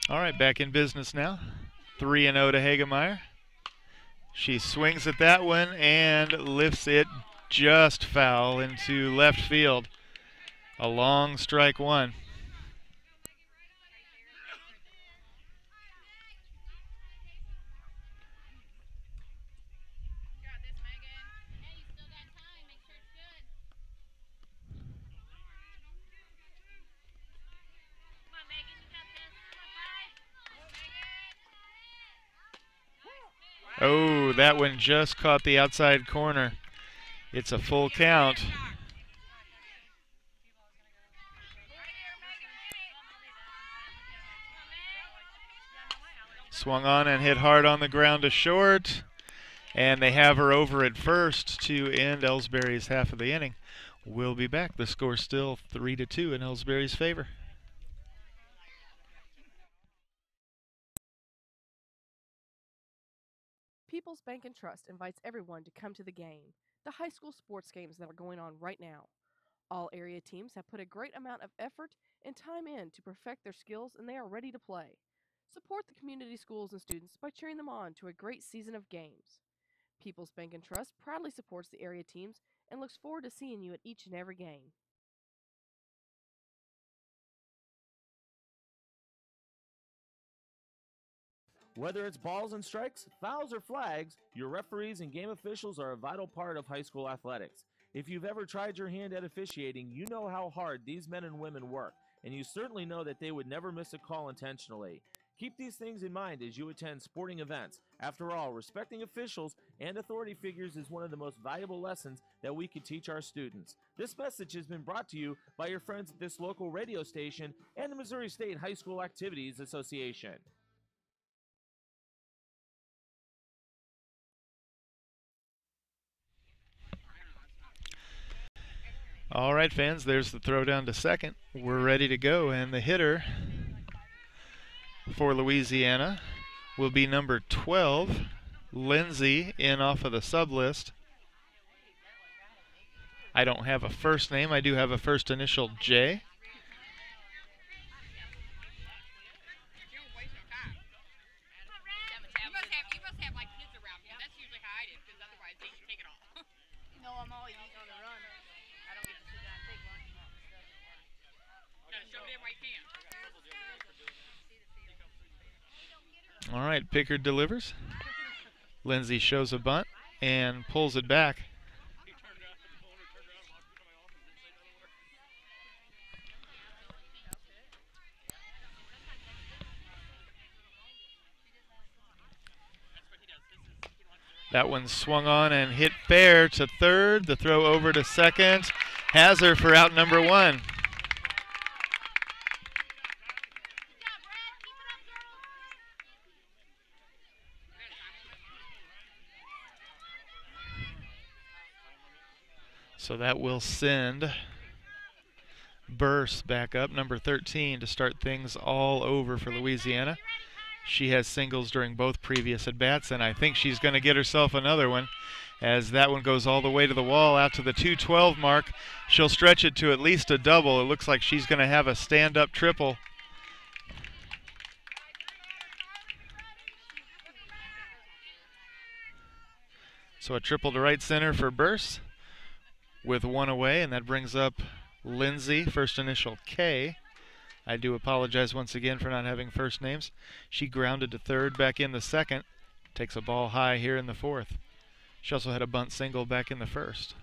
All right, back in business now. 3-0 to Hagemeyer. She swings at that one and lifts it just foul into left field. A long strike one. Oh, that one just caught the outside corner. It's a full count. Swung on and hit hard on the ground to short. And they have her over at first to end Ellsbury's half of the inning. We'll be back. The score's still 3-2 in Ellsbury's favor. People's Bank and Trust invites everyone to come to the game, the high school sports games that are going on right now. All area teams have put a great amount of effort and time in to perfect their skills, and they are ready to play. Support the community schools and students by cheering them on to a great season of games. People's Bank and Trust proudly supports the area teams and looks forward to seeing you at each and every game. Whether it's balls and strikes, fouls, or flags, your referees and game officials are a vital part of high school athletics. If you've ever tried your hand at officiating, you know how hard these men and women work, and you certainly know that they would never miss a call intentionally. Keep these things in mind as you attend sporting events. After all, respecting officials and authority figures is one of the most valuable lessons that we can teach our students. This message has been brought to you by your friends at this local radio station and the Missouri State High School Activities Association. All right, fans, there's the throw down to second. We're ready to go, and the hitter for Louisiana will be number 12, Lindsay, in off of the sub list. I don't have a first name. I do have a first initial J. All right, Pickard delivers. Lindsay shows a bunt and pulls it back. That one swung on and hit fair to third. The throw over to second has her for out number 1. So that will send Burse back up, number 13, to start things all over for Louisiana. She has singles during both previous at-bats, and I think she's going to get herself another one as that one goes all the way to the wall out to the 212 mark. She'll stretch it to at least a double. It looks like she's going to have a stand-up triple. So a triple to right center for Burse with one away, and that brings up Lindsay, first initial K. I do apologize once again for not having first names. She grounded to third back in the second. Takes a ball high here in the fourth. She also had a bunt single back in the first.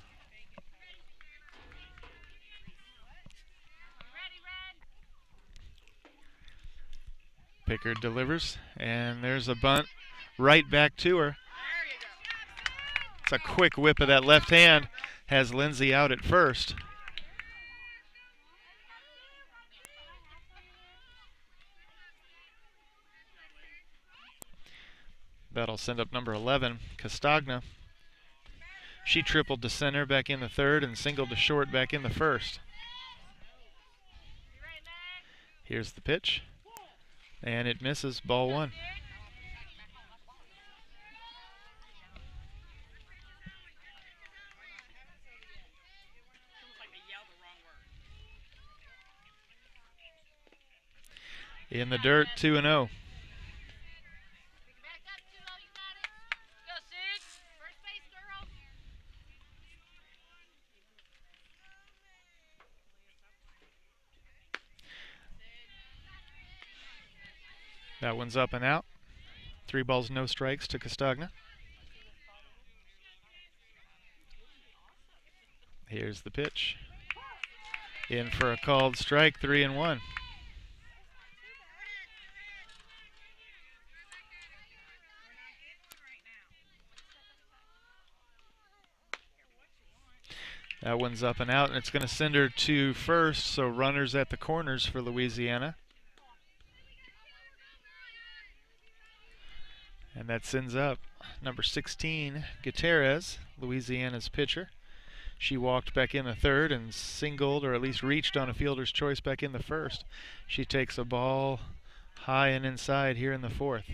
Pickard delivers, and there's a bunt right back to her. It's a quick whip of that left hand. Has Lindsay out at first. That'll send up number 11, Castagna. She tripled to center back in the third and singled to short back in the first. Here's the pitch, and it misses, ball 1. In the dirt, 2-0. That one's up and out. 3 balls, no strikes to Castagna. Here's the pitch. In for a called strike, 3-1. That one's up and out, and it's going to send her to first, so runners at the corners for Louisiana. And that sends up number 16, Gutierrez, Louisiana's pitcher. She walked back in the third and singled, or at least reached on a fielder's choice back in the first. She takes a ball high and inside here in the fourth.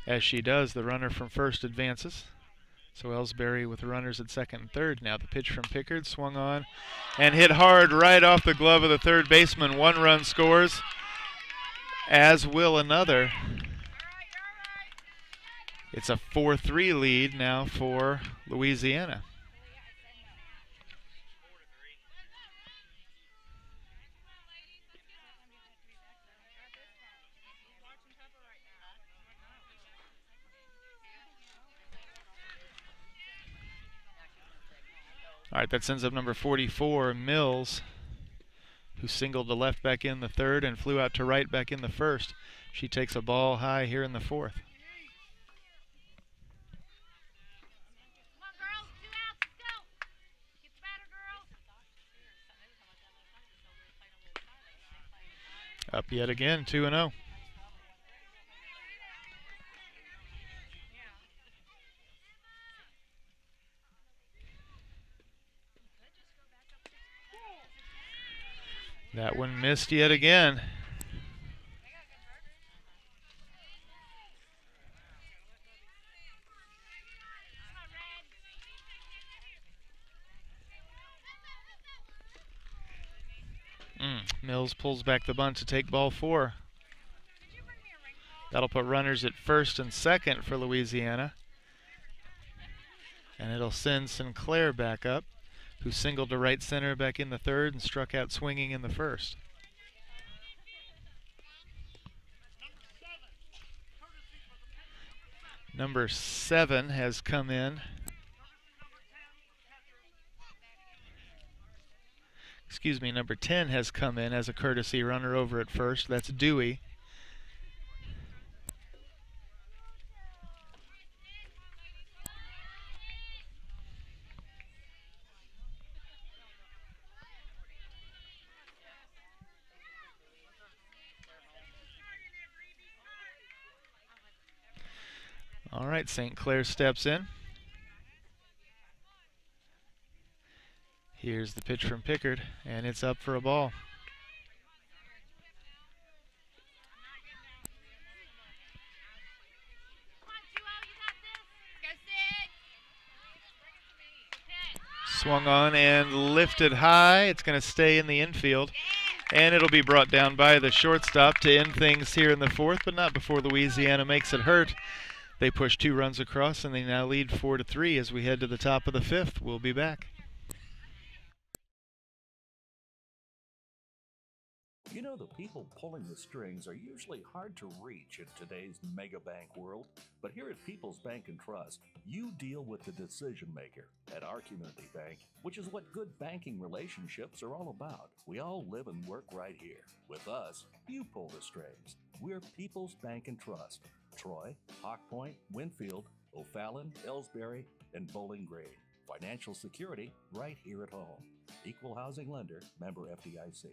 As she does, the runner from first advances. So Ellsbury with runners at second and third. Now the pitch from Pickard swung on and hit hard right off the glove of the third baseman. 1 run scores, as will another. It's a 4-3 lead now for Louisiana. All right, that sends up number 44, Mills, who singled to left back in the third and flew out to right back in the first. She takes a ball high here in the fourth. Up yet again, 2-0. That one missed yet again. Mills pulls back the bunt to take ball 4. That'll put runners at first and second for Louisiana. And it'll send Sinclair back up, who singled to right center back in the third and struck out swinging in the first. Number 7 has come in. Excuse me, number 10 has come in as a courtesy runner over at first. That's Dewey. All right, St. Clair steps in. Here's the pitch from Pickard, and it's up for a ball. Swung on and lifted high. It's going to stay in the infield, and it'll be brought down by the shortstop to end things here in the fourth, but not before Louisiana makes it hurt. They push 2 runs across, and they now lead 4-3 as we head to the top of the fifth. We'll be back. You know, the people pulling the strings are usually hard to reach in today's mega bank world, but here at People's Bank and Trust, you deal with the decision maker. At our community bank, which is what good banking relationships are all about, we all live and work right here. With us, you pull the strings. We're People's Bank and Trust. Troy, Hawk Point, Winfield, O'Fallon, Ellsbury, and Bowling Green. Financial security right here at home. Equal housing lender, member FDIC.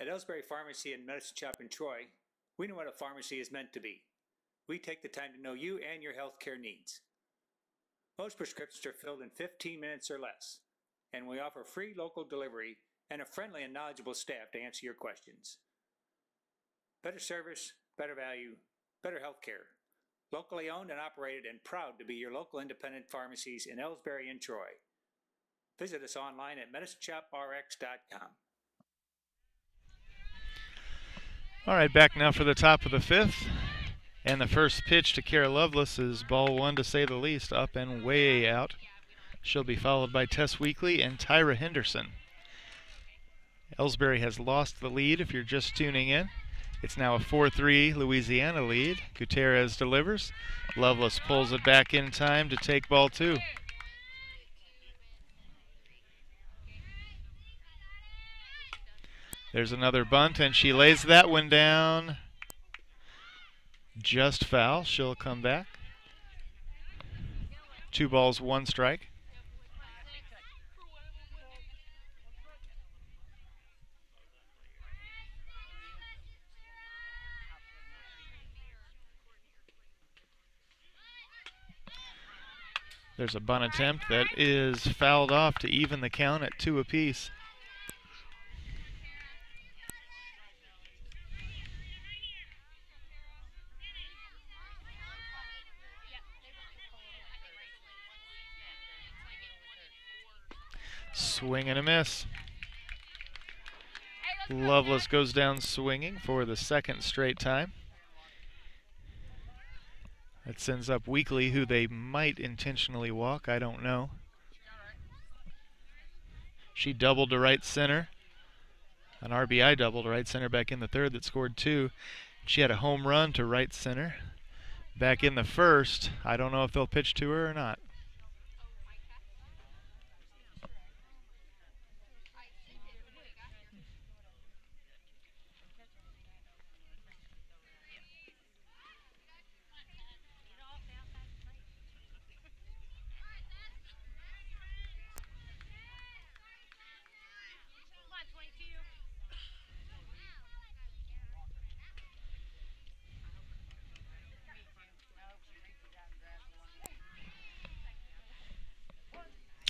At Ellsbury Pharmacy and Medicine Shop in Troy, we know what a pharmacy is meant to be. We take the time to know you and your healthcare needs. Most prescriptions are filled in 15 minutes or less, and we offer free local delivery and a friendly and knowledgeable staff to answer your questions. Better service, better value, better healthcare. Locally owned and operated and proud to be your local independent pharmacies in Ellsbury and Troy. Visit us online at medicineshoprx.com. All right, back now for the top of the fifth. And the first pitch to Kara Lovelace is ball 1, to say the least, up and way out. She'll be followed by Tess Weekly and Tyra Henderson. Ellsbury has lost the lead if you're just tuning in. It's now a 4-3 Louisiana lead. Gutierrez delivers. Lovelace pulls it back in time to take ball 2. There's another bunt, and she lays that one down. Just foul. She'll come back. 2 balls, 1 strike. There's a bunt attempt that is fouled off to even the count at 2 apiece. Swing and a miss. Lovelace goes down swinging for the second straight time. That sends up Weekly, who they might intentionally walk, I don't know. She doubled to right center An RBI double to right center back in the third that scored 2. She had a home run to right center back in the first. I don't know if they'll pitch to her or not.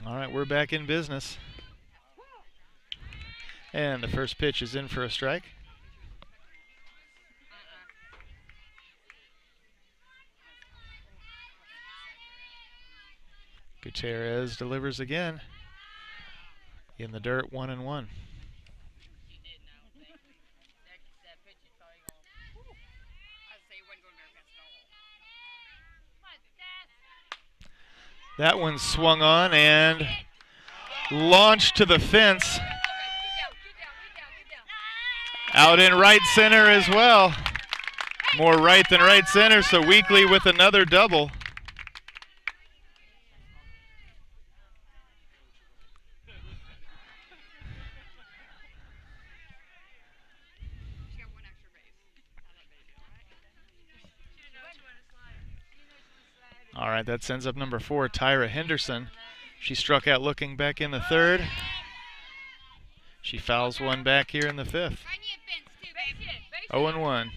All right, we're back in business. And the first pitch is in for a strike. Gutierrez delivers again. In the dirt, 1-1. That one swung on and launched to the fence. Out in right center as well. More right than right center, so Weekly with another double. All right, that sends up number 4, Tyra Henderson. She struck out looking back in the third. She fouls one back here in the fifth. 0-1.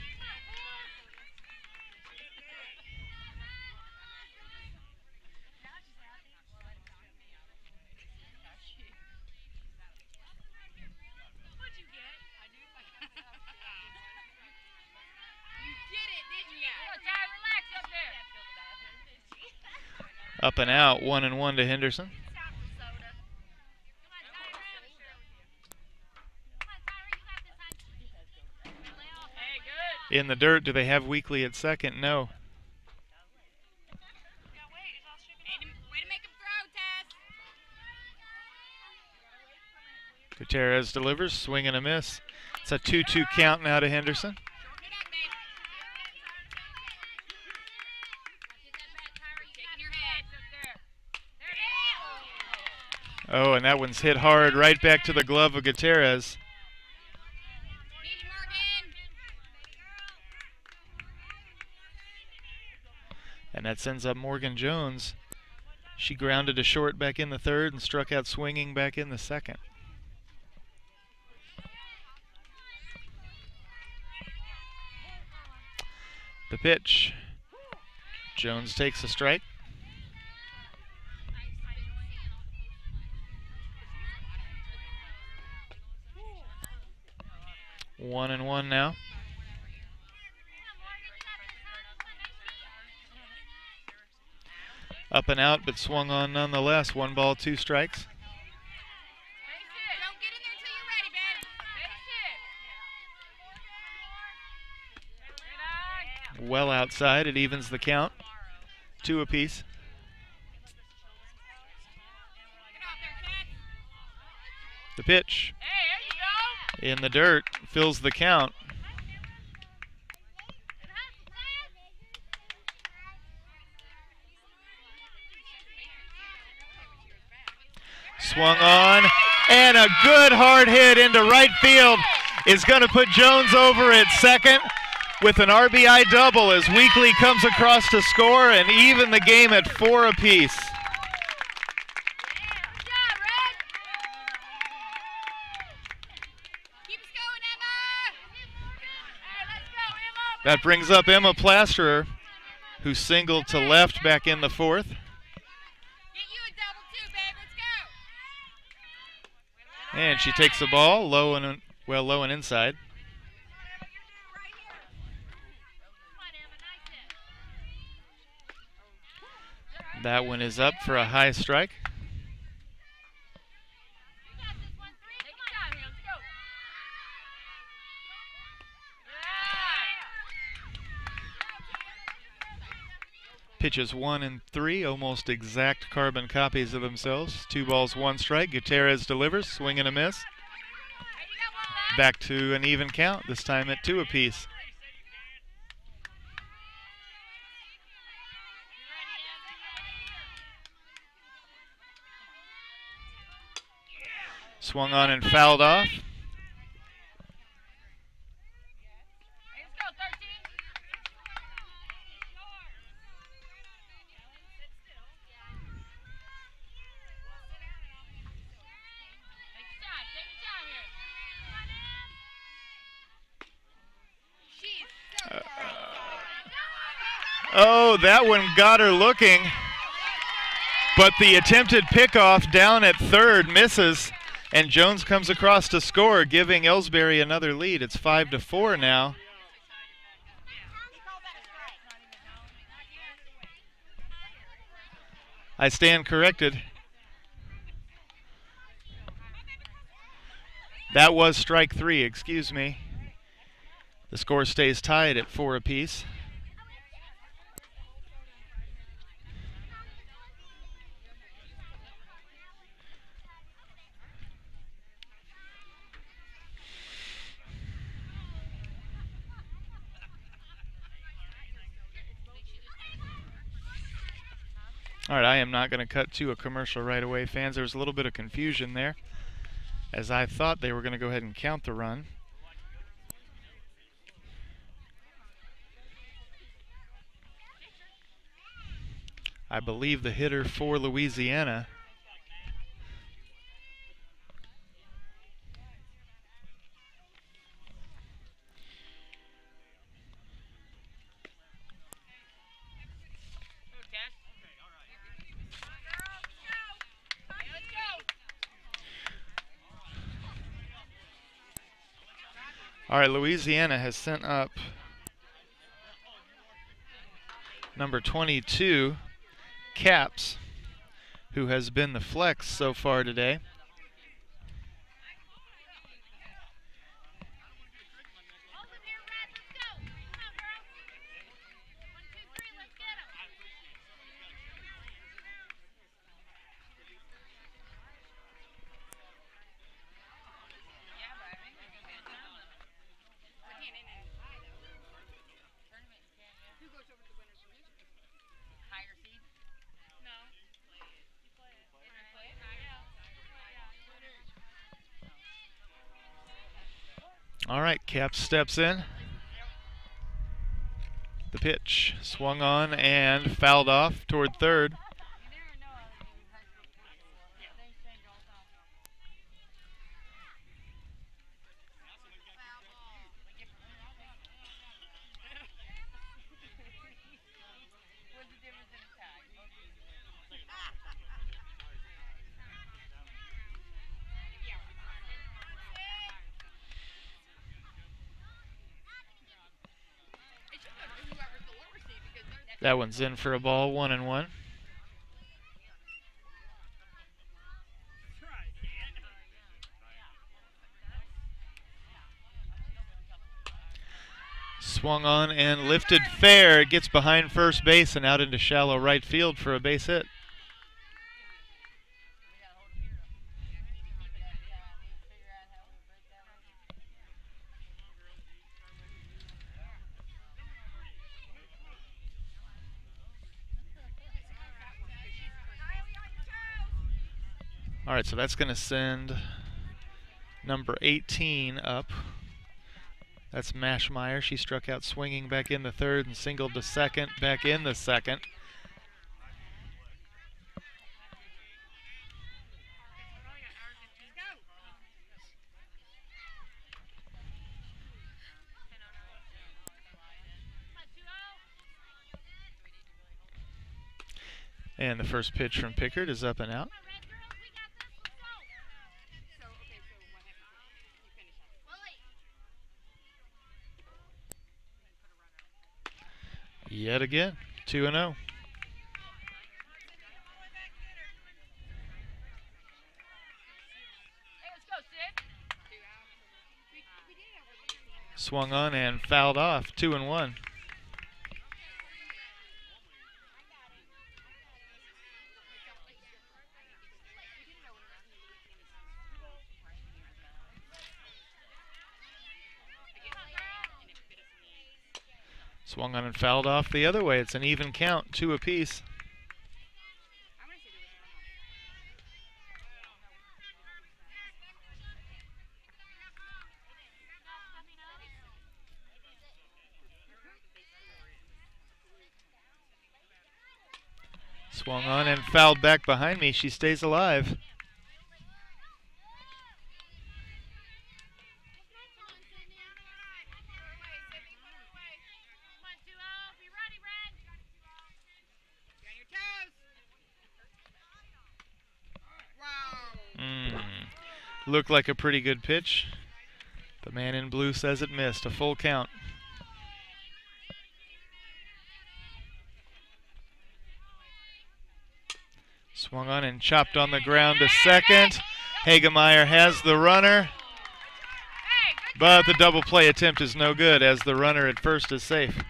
Up and out, 1-1 to Henderson. In the dirt, do they have Weekly at second? No. Gutierrez delivers, swing and a miss. It's a 2-2 count now to Henderson. Oh, and that one's hit hard right back to the glove of Gutierrez. And that sends up Morgan Jones. She grounded to short back in the third and struck out swinging back in the second. The pitch. Jones takes a strike. 1-1 now. Up and out, but swung on nonetheless. 1 ball, 2 strikes. Well outside, it evens the count. 2 apiece. The pitch. In the dirt, fills the count. Swung on, and a good hard hit into right field is going to put Jones over at second with an RBI double as Weekly comes across to score and even the game at 4 apiece. That brings up Emma Plasterer, who singled to left back in the fourth. And she takes the ball low and inside. That one is up for a high strike. Pitches 1 and 3, almost exact carbon copies of themselves. 2 balls, 1 strike. Gutierrez delivers, swing and a miss. Back to an even count, this time at 2 apiece. Swung on and fouled off. Oh, that one got her looking. But the attempted pickoff down at third misses, and Jones comes across to score, giving Ellsbury another lead. It's 5-4 now. I stand corrected. That was strike 3, excuse me. The score stays tied at 4 apiece. All right, I am not going to cut to a commercial right away, fans. There was a little bit of confusion there, as I thought they were going to go ahead and count the run. I believe the hitter for Louisiana . All right, Louisiana has sent up number 22, Caps, who has been the flex so far today. All right, Caps steps in. The pitch swung on and fouled off toward third. That one's in for a ball, 1-1. Swung on and lifted fair. It gets behind first base and out into shallow right field for a base hit. All right, so that's going to send number 18 up. That's Mashmeyer. She struck out swinging back in the third and singled to second, back in the second. And the first pitch from Pickard is up and out. Yet again, 2-0. Swung on and fouled off, 2-1. Swung on and fouled off the other way. It's an even count, 2 apiece. Swung on and fouled back behind me. She stays alive. Looked like a pretty good pitch. The man in blue says it missed. A full count. Swung on and chopped on the ground to second. Hagemeyer has the runner, but the double play attempt is no good as the runner at first is safe.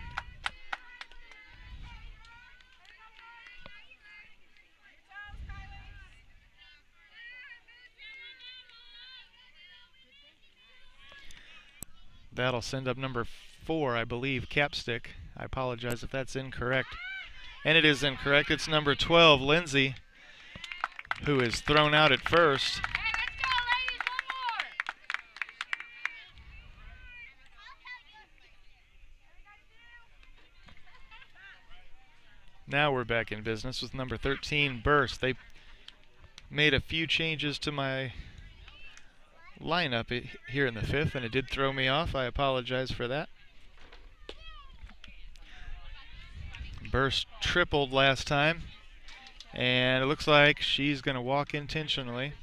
That'll send up number 4, I believe, Capstick. I apologize if that's incorrect. And it is incorrect. It's number 12, Lindsay, who is thrown out at first. Hey, let's go, ladies, one more. Now we're back in business with number 13, Burst. They made a few changes to my lineup here in the 5th, and it did throw me off. I apologize for that. Burst tripled last time, and it looks like she's going to walk intentionally.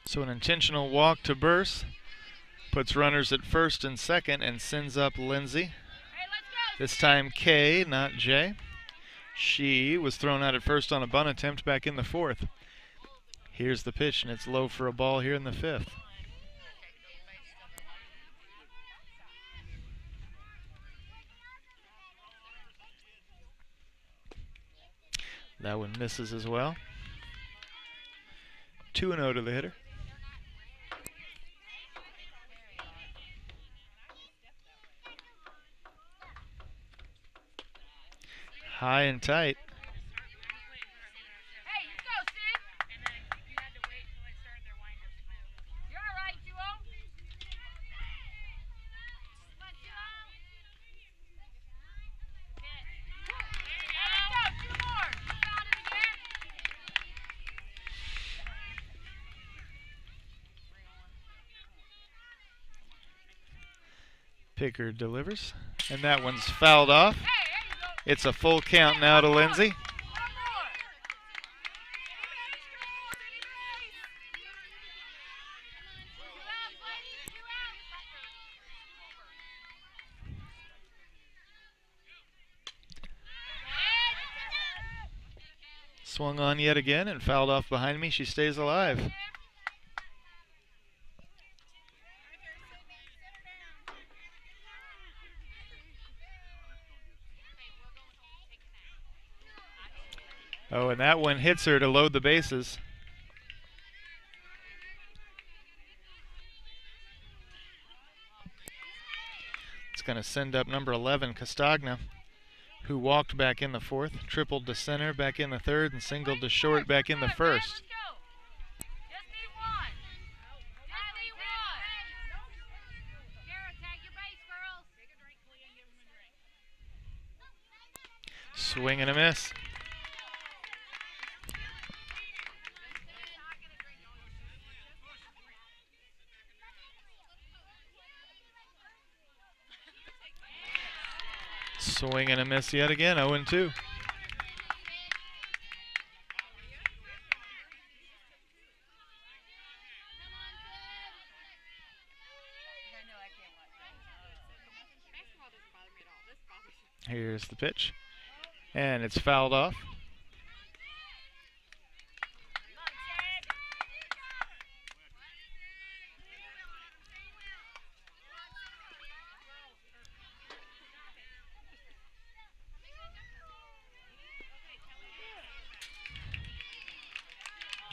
So an intentional walk to Burst puts runners at first and second and sends up Lindsay. This time K, not J. She was thrown out at first on a bunt attempt back in the 4th. Here's the pitch, and it's low for a ball here in the 5th. That one misses as well. 2-0 to the hitter. High and tight. Hey, you go, Sid. And then you had to wait until it started their wind-up. You're all right, 2-0. Come on, 2-0. There you go, 2 more. You found it again. Picker delivers, and that one's fouled off. It's a full count now to Lindsay. Swung on yet again and fouled off behind me. She stays alive. Oh, and that one hits her to load the bases. It's going to send up number 11, Castagna, who walked back in the 4th, tripled to center back in the 3rd, and singled to short back in the 1st. Swing and a miss. Swing and a miss yet again, 0-2. Here's the pitch. And it's fouled off.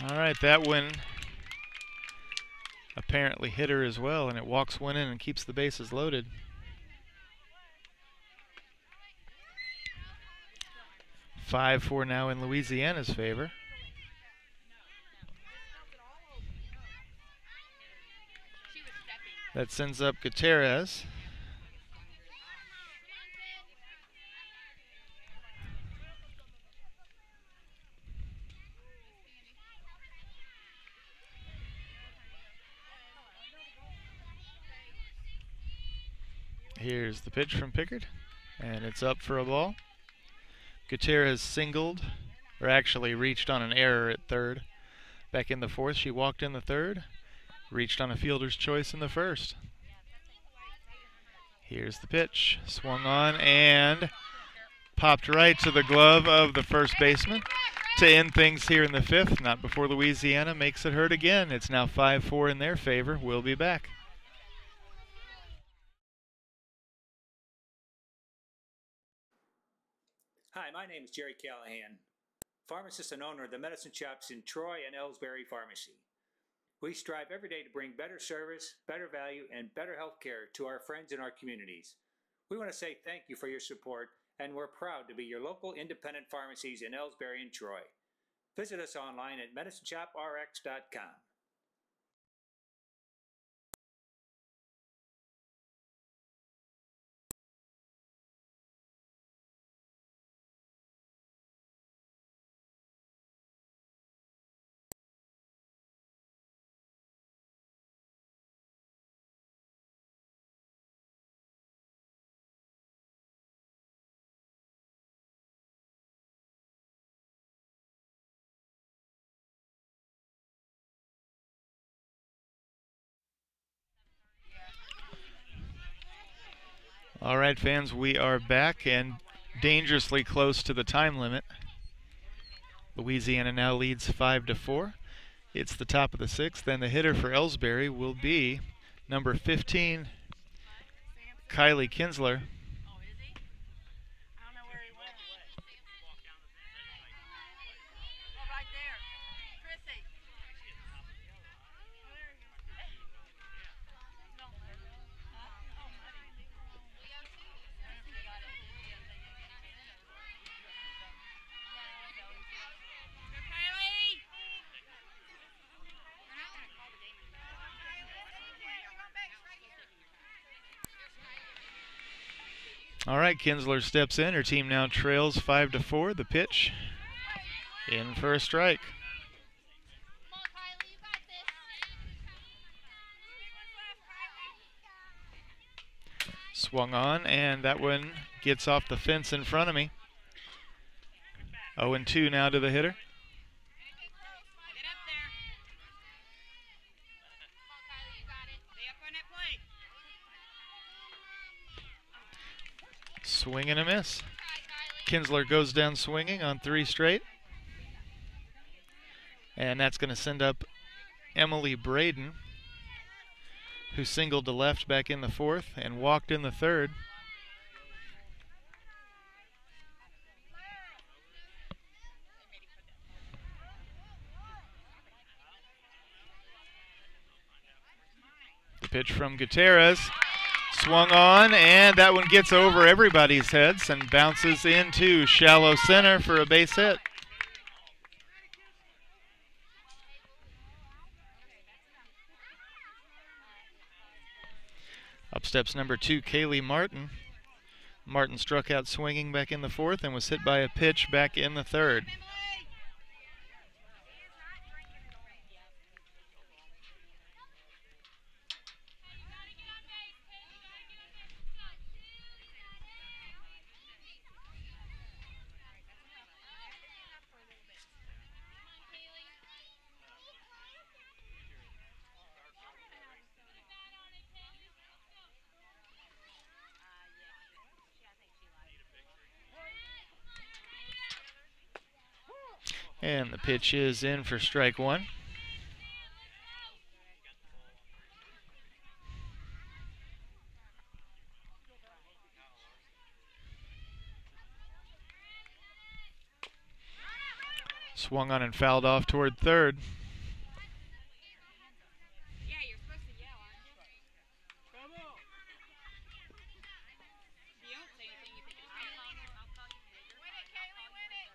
All right, that one apparently hit her as well, and it walks one in and keeps the bases loaded. Five, 4 now in Louisiana's favor. That sends up Gutierrez. Here's the pitch from Pickard, and it's up for a ball. Gutierrez singled, or actually reached on an error at third. Back in the fourth, she walked in the third, reached on a fielder's choice in the first. Here's the pitch, swung on and popped right to the glove of the first baseman to end things here in the fifth. Not before Louisiana makes it hurt again. It's now 5-4 in their favor. We'll be back. Hi, my name is Jerry Callahan, pharmacist and owner of the medicine shops in Troy and Ellsbury Pharmacy. We strive every day to bring better service, better value, and better health care to our friends in our communities. We want to say thank you for your support, and we're proud to be your local independent pharmacies in Ellsbury and Troy. Visit us online at medicineshoprx.com. All right, fans, we are back and dangerously close to the time limit. Louisiana now leads 5-4. It's the top of the sixth, and the hitter for Ellsbury will be number 15, Kylee Kinsler. All right, Kinsler steps in. Her team now trails 5-4. The pitch in for a strike. Swung on, and that one gets off the fence in front of me. 0-2 now to the hitter. Swing and a miss. Kinsler goes down swinging on 3 straight. And that's going to send up Emily Braden, who singled to left back in the fourth and walked in the third. The pitch from Gutierrez. Swung on, and that one gets over everybody's heads and bounces into shallow center for a base hit. Up steps number 2, Caylee Martin. Martin struck out swinging back in the fourth and was hit by a pitch back in the third. And the pitch is in for strike one. Swung on and fouled off toward third. Yeah, you're supposed to yell, aren't you? If you don't say anything, you think it's fine. Win it, Caylee, win it!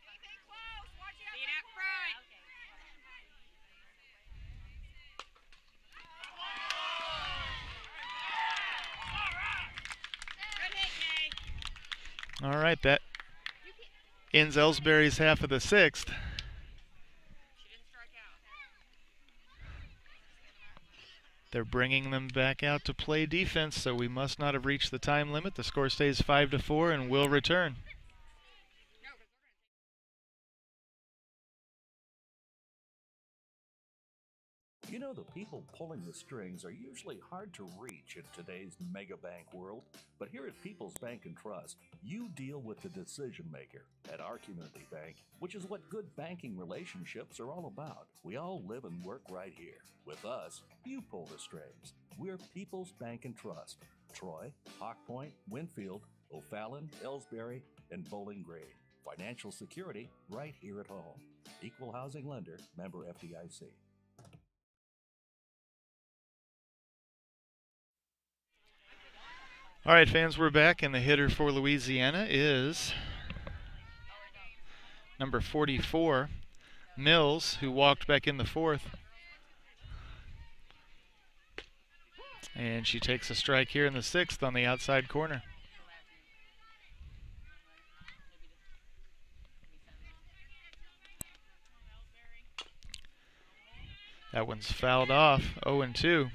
Anything close, watch it out. See it out front. Good hit, Kay. All right, that ends Ellsbury's half of the sixth. She didn't strike out. They're bringing them back out to play defense, so we must not have reached the time limit. The score stays 5-4 and will return. You know, the people pulling the strings are usually hard to reach in today's mega bank world, but here at People's Bank and Trust, you deal with the decision maker. At our community bank, which is what good banking relationships are all about, we all live and work right here. With us, you pull the strings. We're People's Bank and Trust. Troy, Hawk Point, Winfield, O'Fallon, Ellsbury, and Bowling Green. Financial security right here at home. Equal housing lender, member FDIC. All right, fans, we're back, and the hitter for Louisiana is number 44, Mills, who walked back in the fourth. And she takes a strike here in the sixth on the outside corner. That one's fouled off, 0-2.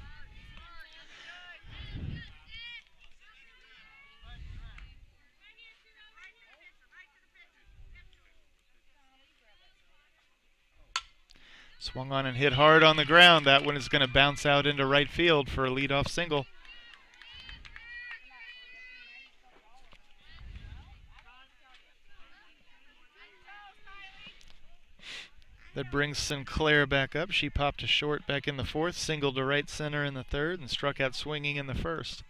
Swung on and hit hard on the ground. That one is going to bounce out into right field for a leadoff single. That brings Sinclair back up. She popped to short back in the fourth, singled to right center in the third, and struck out swinging in the first.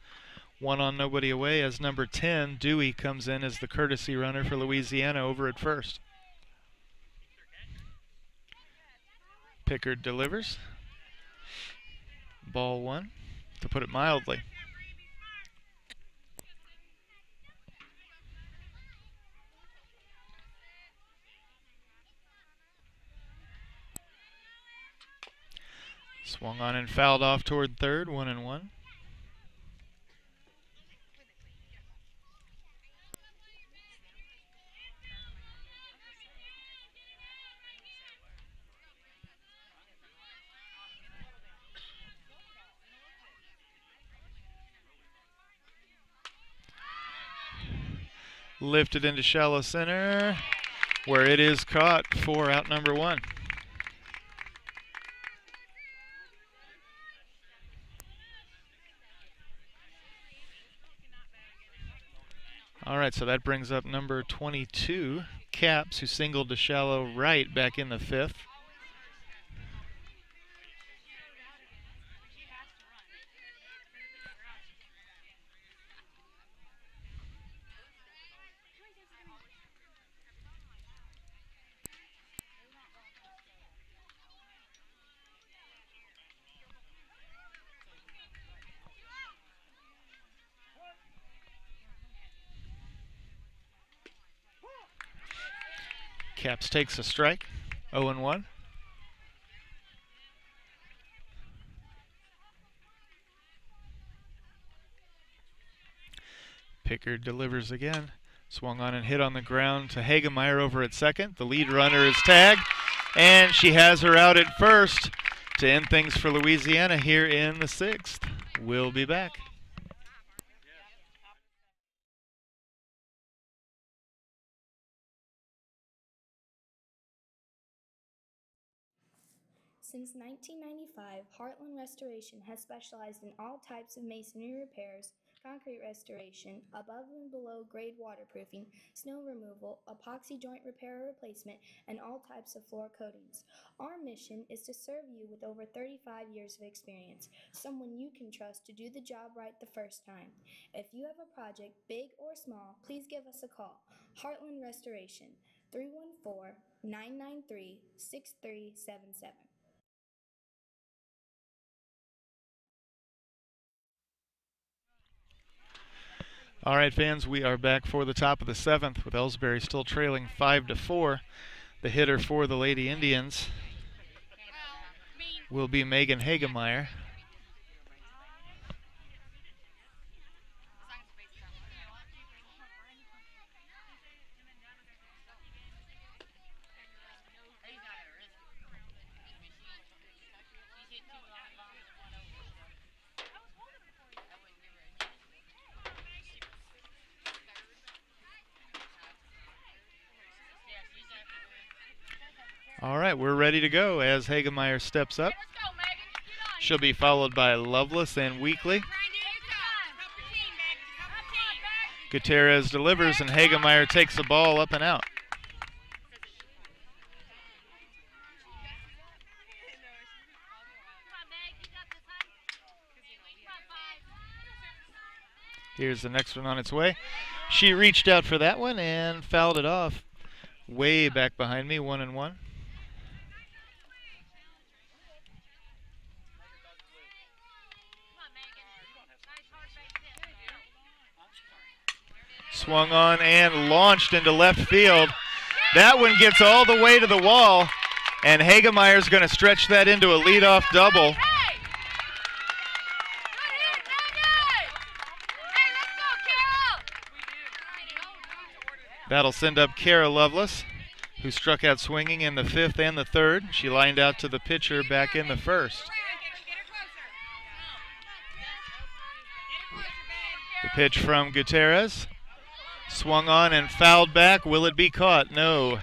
One on, nobody away, as number 10, Dewey, comes in as the courtesy runner for Louisiana over at first. Pickard delivers. Ball one, to put it mildly. Swung on and fouled off toward third, 1-1. Lifted into shallow center, where it is caught for out number one. All right, so that brings up number 22, Caps, who singled to shallow right back in the fifth. Caps takes a strike, 0-1. Pickard delivers again. Swung on and hit on the ground to Hagemeyer over at second. The lead runner is tagged, and she has her out at first to end things for Louisiana here in the sixth. We'll be back. Since 1995, Heartland Restoration has specialized in all types of masonry repairs, concrete restoration, above and below grade waterproofing, snow removal, epoxy joint repair or replacement, and all types of floor coatings. Our mission is to serve you with over 35 years of experience, someone you can trust to do the job right the first time. If you have a project, big or small, please give us a call. Heartland Restoration, 314-993-6377. All right, fans, we are back for the top of the 7th with Ellsbury still trailing 5-4. The hitter for the Lady Indians will be Megan Hagemeyer. All right, we're ready to go as Hagemeyer steps up. She'll be followed by Lovelace and Weekly. Gutierrez delivers and Hagemeyer takes the ball up and out. Here's the next one on its way. She reached out for that one and fouled it off. Way back behind me, 1-1. Swung on and launched into left field. That one gets all the way to the wall, and Hagemeyer's going to stretch that into a leadoff double. That'll send up Kara Lovelace, who struck out swinging in the 5th and the 3rd. She lined out to the pitcher back in the 1st. The pitch from Gutierrez. Swung on and fouled back. Will it be caught? No.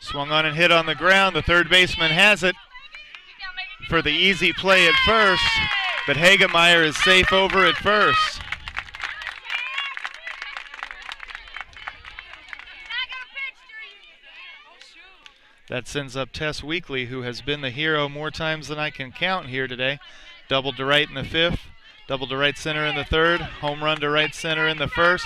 Swung on and hit on the ground. The third baseman has it for the easy play at first, but Hagemeyer is safe over at first. That sends up Tess Weekly, who has been the hero more times than I can count here today. Doubled to right in the 5th, doubled to right center in the 3rd, home run to right center in the 1st.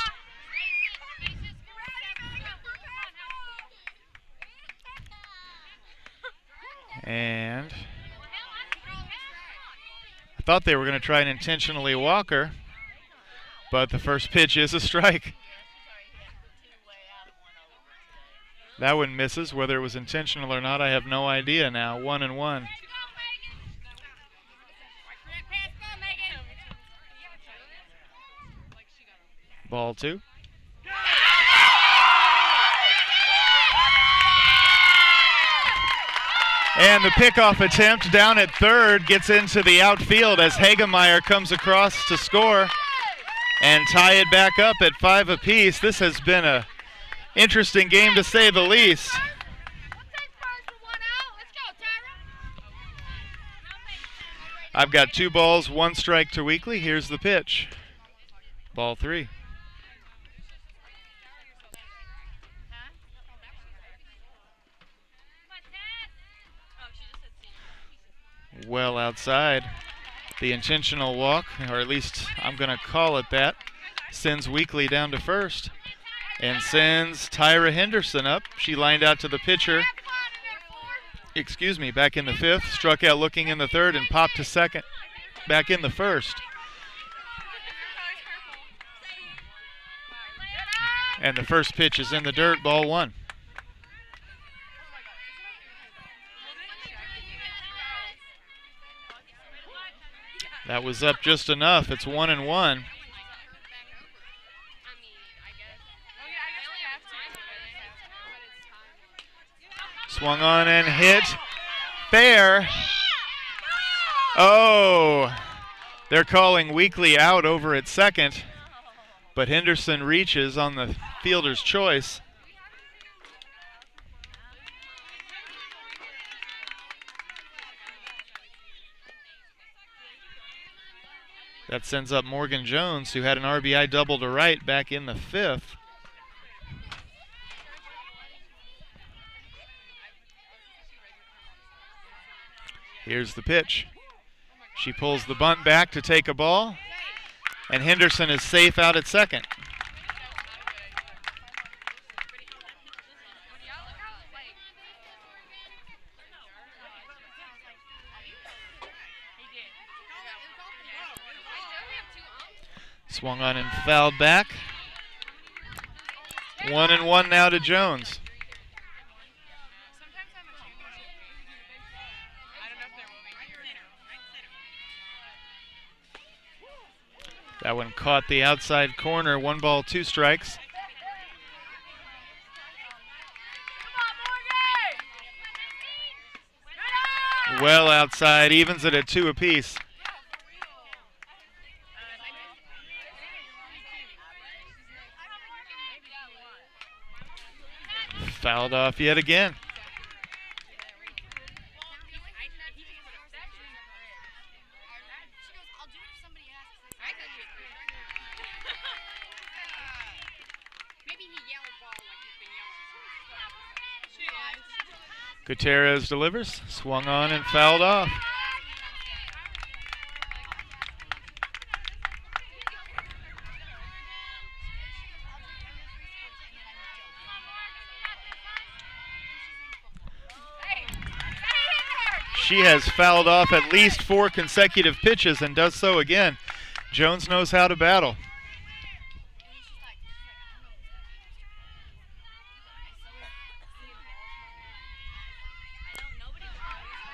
And I thought they were going to try and intentionally walk her, but the first pitch is a strike. That one misses. Whether it was intentional or not, I have no idea now. 1-1. Ball 2. And the pickoff attempt down at 3rd gets into the outfield as Hagemeyer comes across to score and tie it back up at 5 apiece. This has been a interesting game to say the least. I've got 2 balls, 1 strike to Weekly. Here's the pitch. Ball 3. Well outside. The intentional walk, or at least I'm going to call it that, sends Weekly down to first and sends Tyra Henderson up. She lined out to the pitcher, back in the 5th, struck out looking in the 3rd and popped to second back in the 1st. And the first pitch is in the dirt, ball 1. That was up just enough. It's 1-1. Swung on and hit. Fair. Oh, they're calling Weekly out over at second. But Henderson reaches on the fielder's choice. That sends up Morgan Jones, who had an RBI double to right back in the 5th. Here's the pitch. She pulls the bunt back to take a ball, and Henderson is safe out at second. Swung on and fouled back. 1-1 now to Jones. That one caught the outside corner. 1 ball, 2 strikes. Well outside, evens it at 2 apiece. Fouled off yet again. Gutierrez delivers, swung on and fouled off. She has fouled off at least 4 consecutive pitches and does so again. Jones knows how to battle.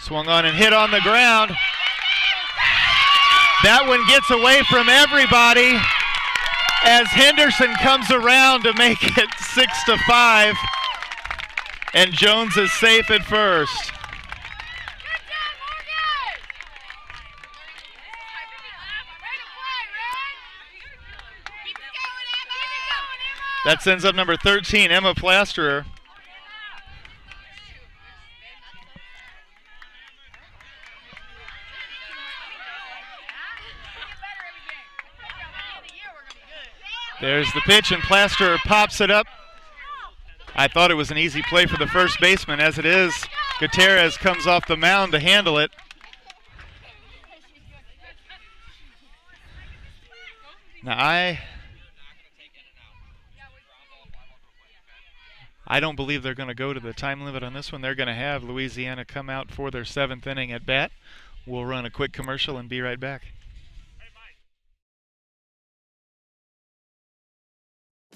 Swung on and hit on the ground. That one gets away from everybody as Henderson comes around to make it 6-5. And Jones is safe at first. That sends up number 13, Emma Plasterer. There's the pitch, and Plasterer pops it up. I thought it was an easy play for the first baseman. As it is, Gutierrez comes off the mound to handle it. Now, I don't believe they're going to go to the time limit on this one. They're going to have Louisiana come out for their 7th inning at bat. We'll run a quick commercial and be right back.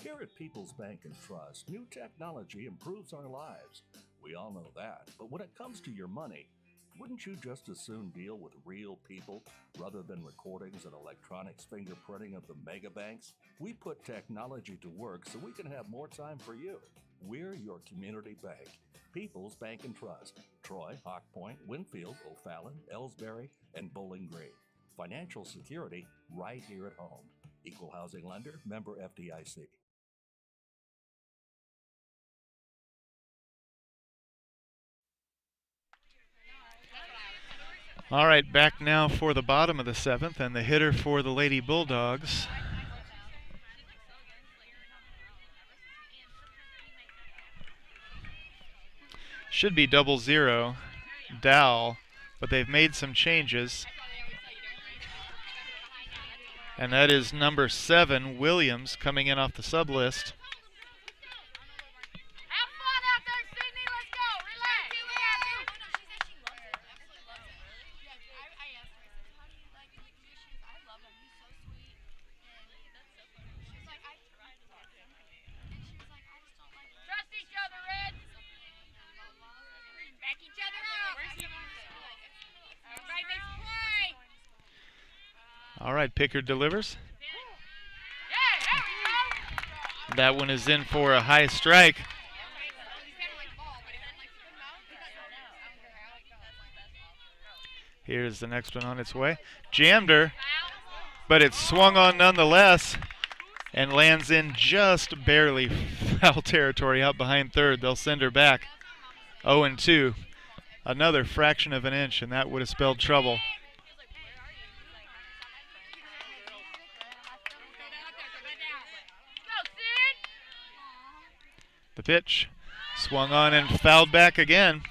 Here at People's Bank and Trust, new technology improves our lives. We all know that. But when it comes to your money, wouldn't you just as soon deal with real people rather than recordings and electronics fingerprinting of the mega banks? We put technology to work so we can have more time for you. We're your community bank. People's Bank and Trust. Troy, Hawk Point, Winfield, O'Fallon, Ellsbury, and Bowling Green. Financial security right here at home. Equal housing lender, member FDIC. All right, back now for the bottom of the 7th, and the hitter for the Lady Bulldogs. Should be 00, Dowell, but they've made some changes. And that is number 7, Williams, coming in off the sub list. All right, Pickard delivers. That one is in for a high strike. Here's the next one on its way. Jammed her, but it's swung on nonetheless. and lands in just barely foul territory out behind third. They'll send her back. 0-2. Another fraction of an inch, and that would have spelled trouble. The pitch swung on and fouled back again.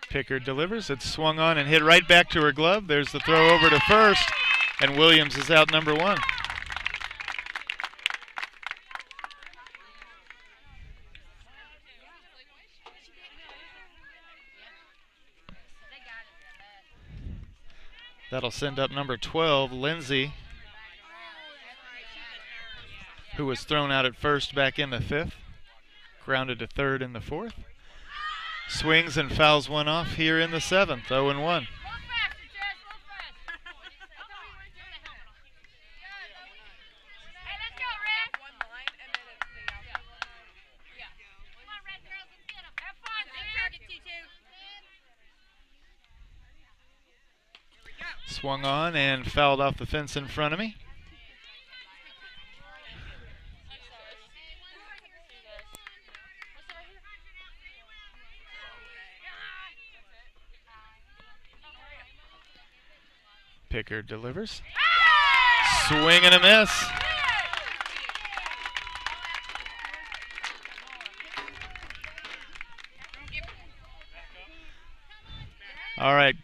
Pickard delivers. It's swung on and hit right back to her glove. There's the throw over to first, and Williams is out number one. That'll send up number 12, Lindsay, who was thrown out at first back in the fifth, grounded to third in the fourth. Swings and fouls one off here in the seventh, 0-1. Swung on and fouled off the fence in front of me. Pickard delivers. Swing and a miss. All right,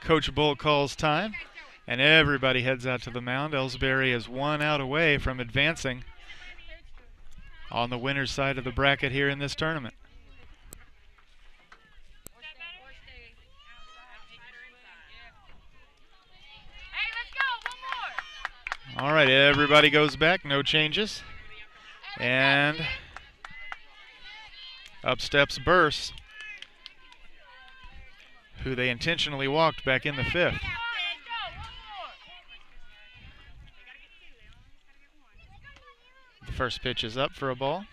Coach Bull calls time, and everybody heads out to the mound. Ellsbury is 1 out away from advancing on the winner's side of the bracket here in this tournament. All right, everybody goes back, no changes. And up steps Burse, who they intentionally walked back in the fifth. The first pitch is up for a ball.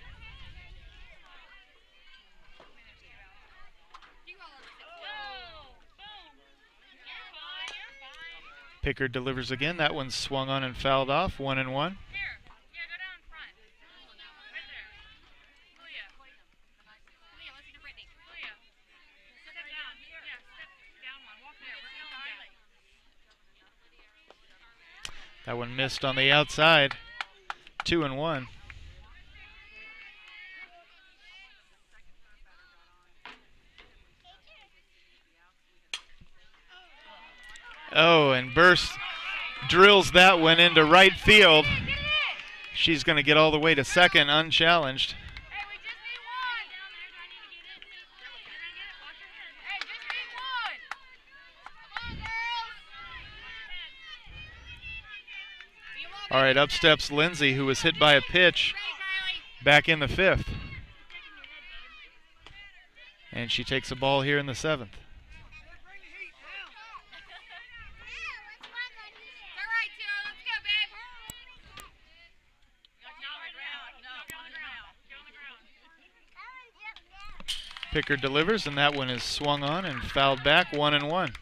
Pickard delivers again. That one's swung on and fouled off. 1-1. That one missed on the outside. 2-1. Oh, and Burse drills that one into right field. She's going to get all the way to second unchallenged. All right, up steps Lindsay, who was hit by a pitch back in the fifth. And she takes a ball here in the seventh. Pickard delivers, and that one is swung on and fouled back. 1-1.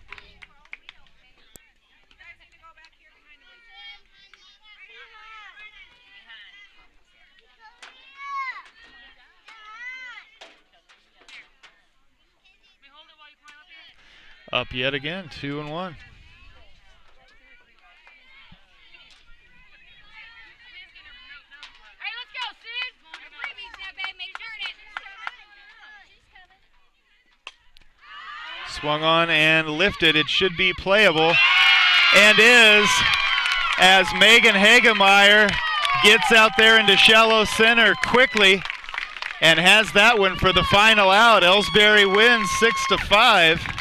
Up yet again, 2-1. Swung on and lifted. It should be playable, and is, as Megan Hagemeyer gets out there into shallow center quickly and has that one for the final out. Ellsbury wins 6-5.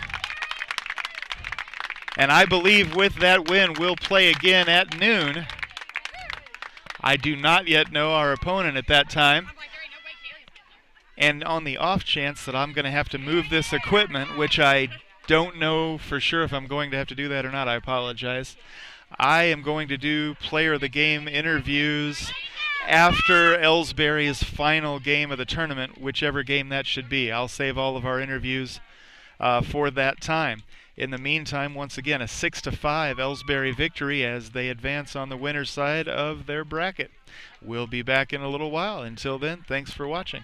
And I believe with that win, we'll play again at noon. I do not yet know our opponent at that time. And on the off chance that I'm going to have to move this equipment, which I don't know for sure if I'm going to have to do that or not. I apologize. I am going to do player of the game interviews after Ellsbury's final game of the tournament, whichever game that should be. I'll save all of our interviews for that time. In the meantime, once again, a 6-5 Ellsbury victory as they advance on the winner's side of their bracket. We'll be back in a little while. Until then, thanks for watching.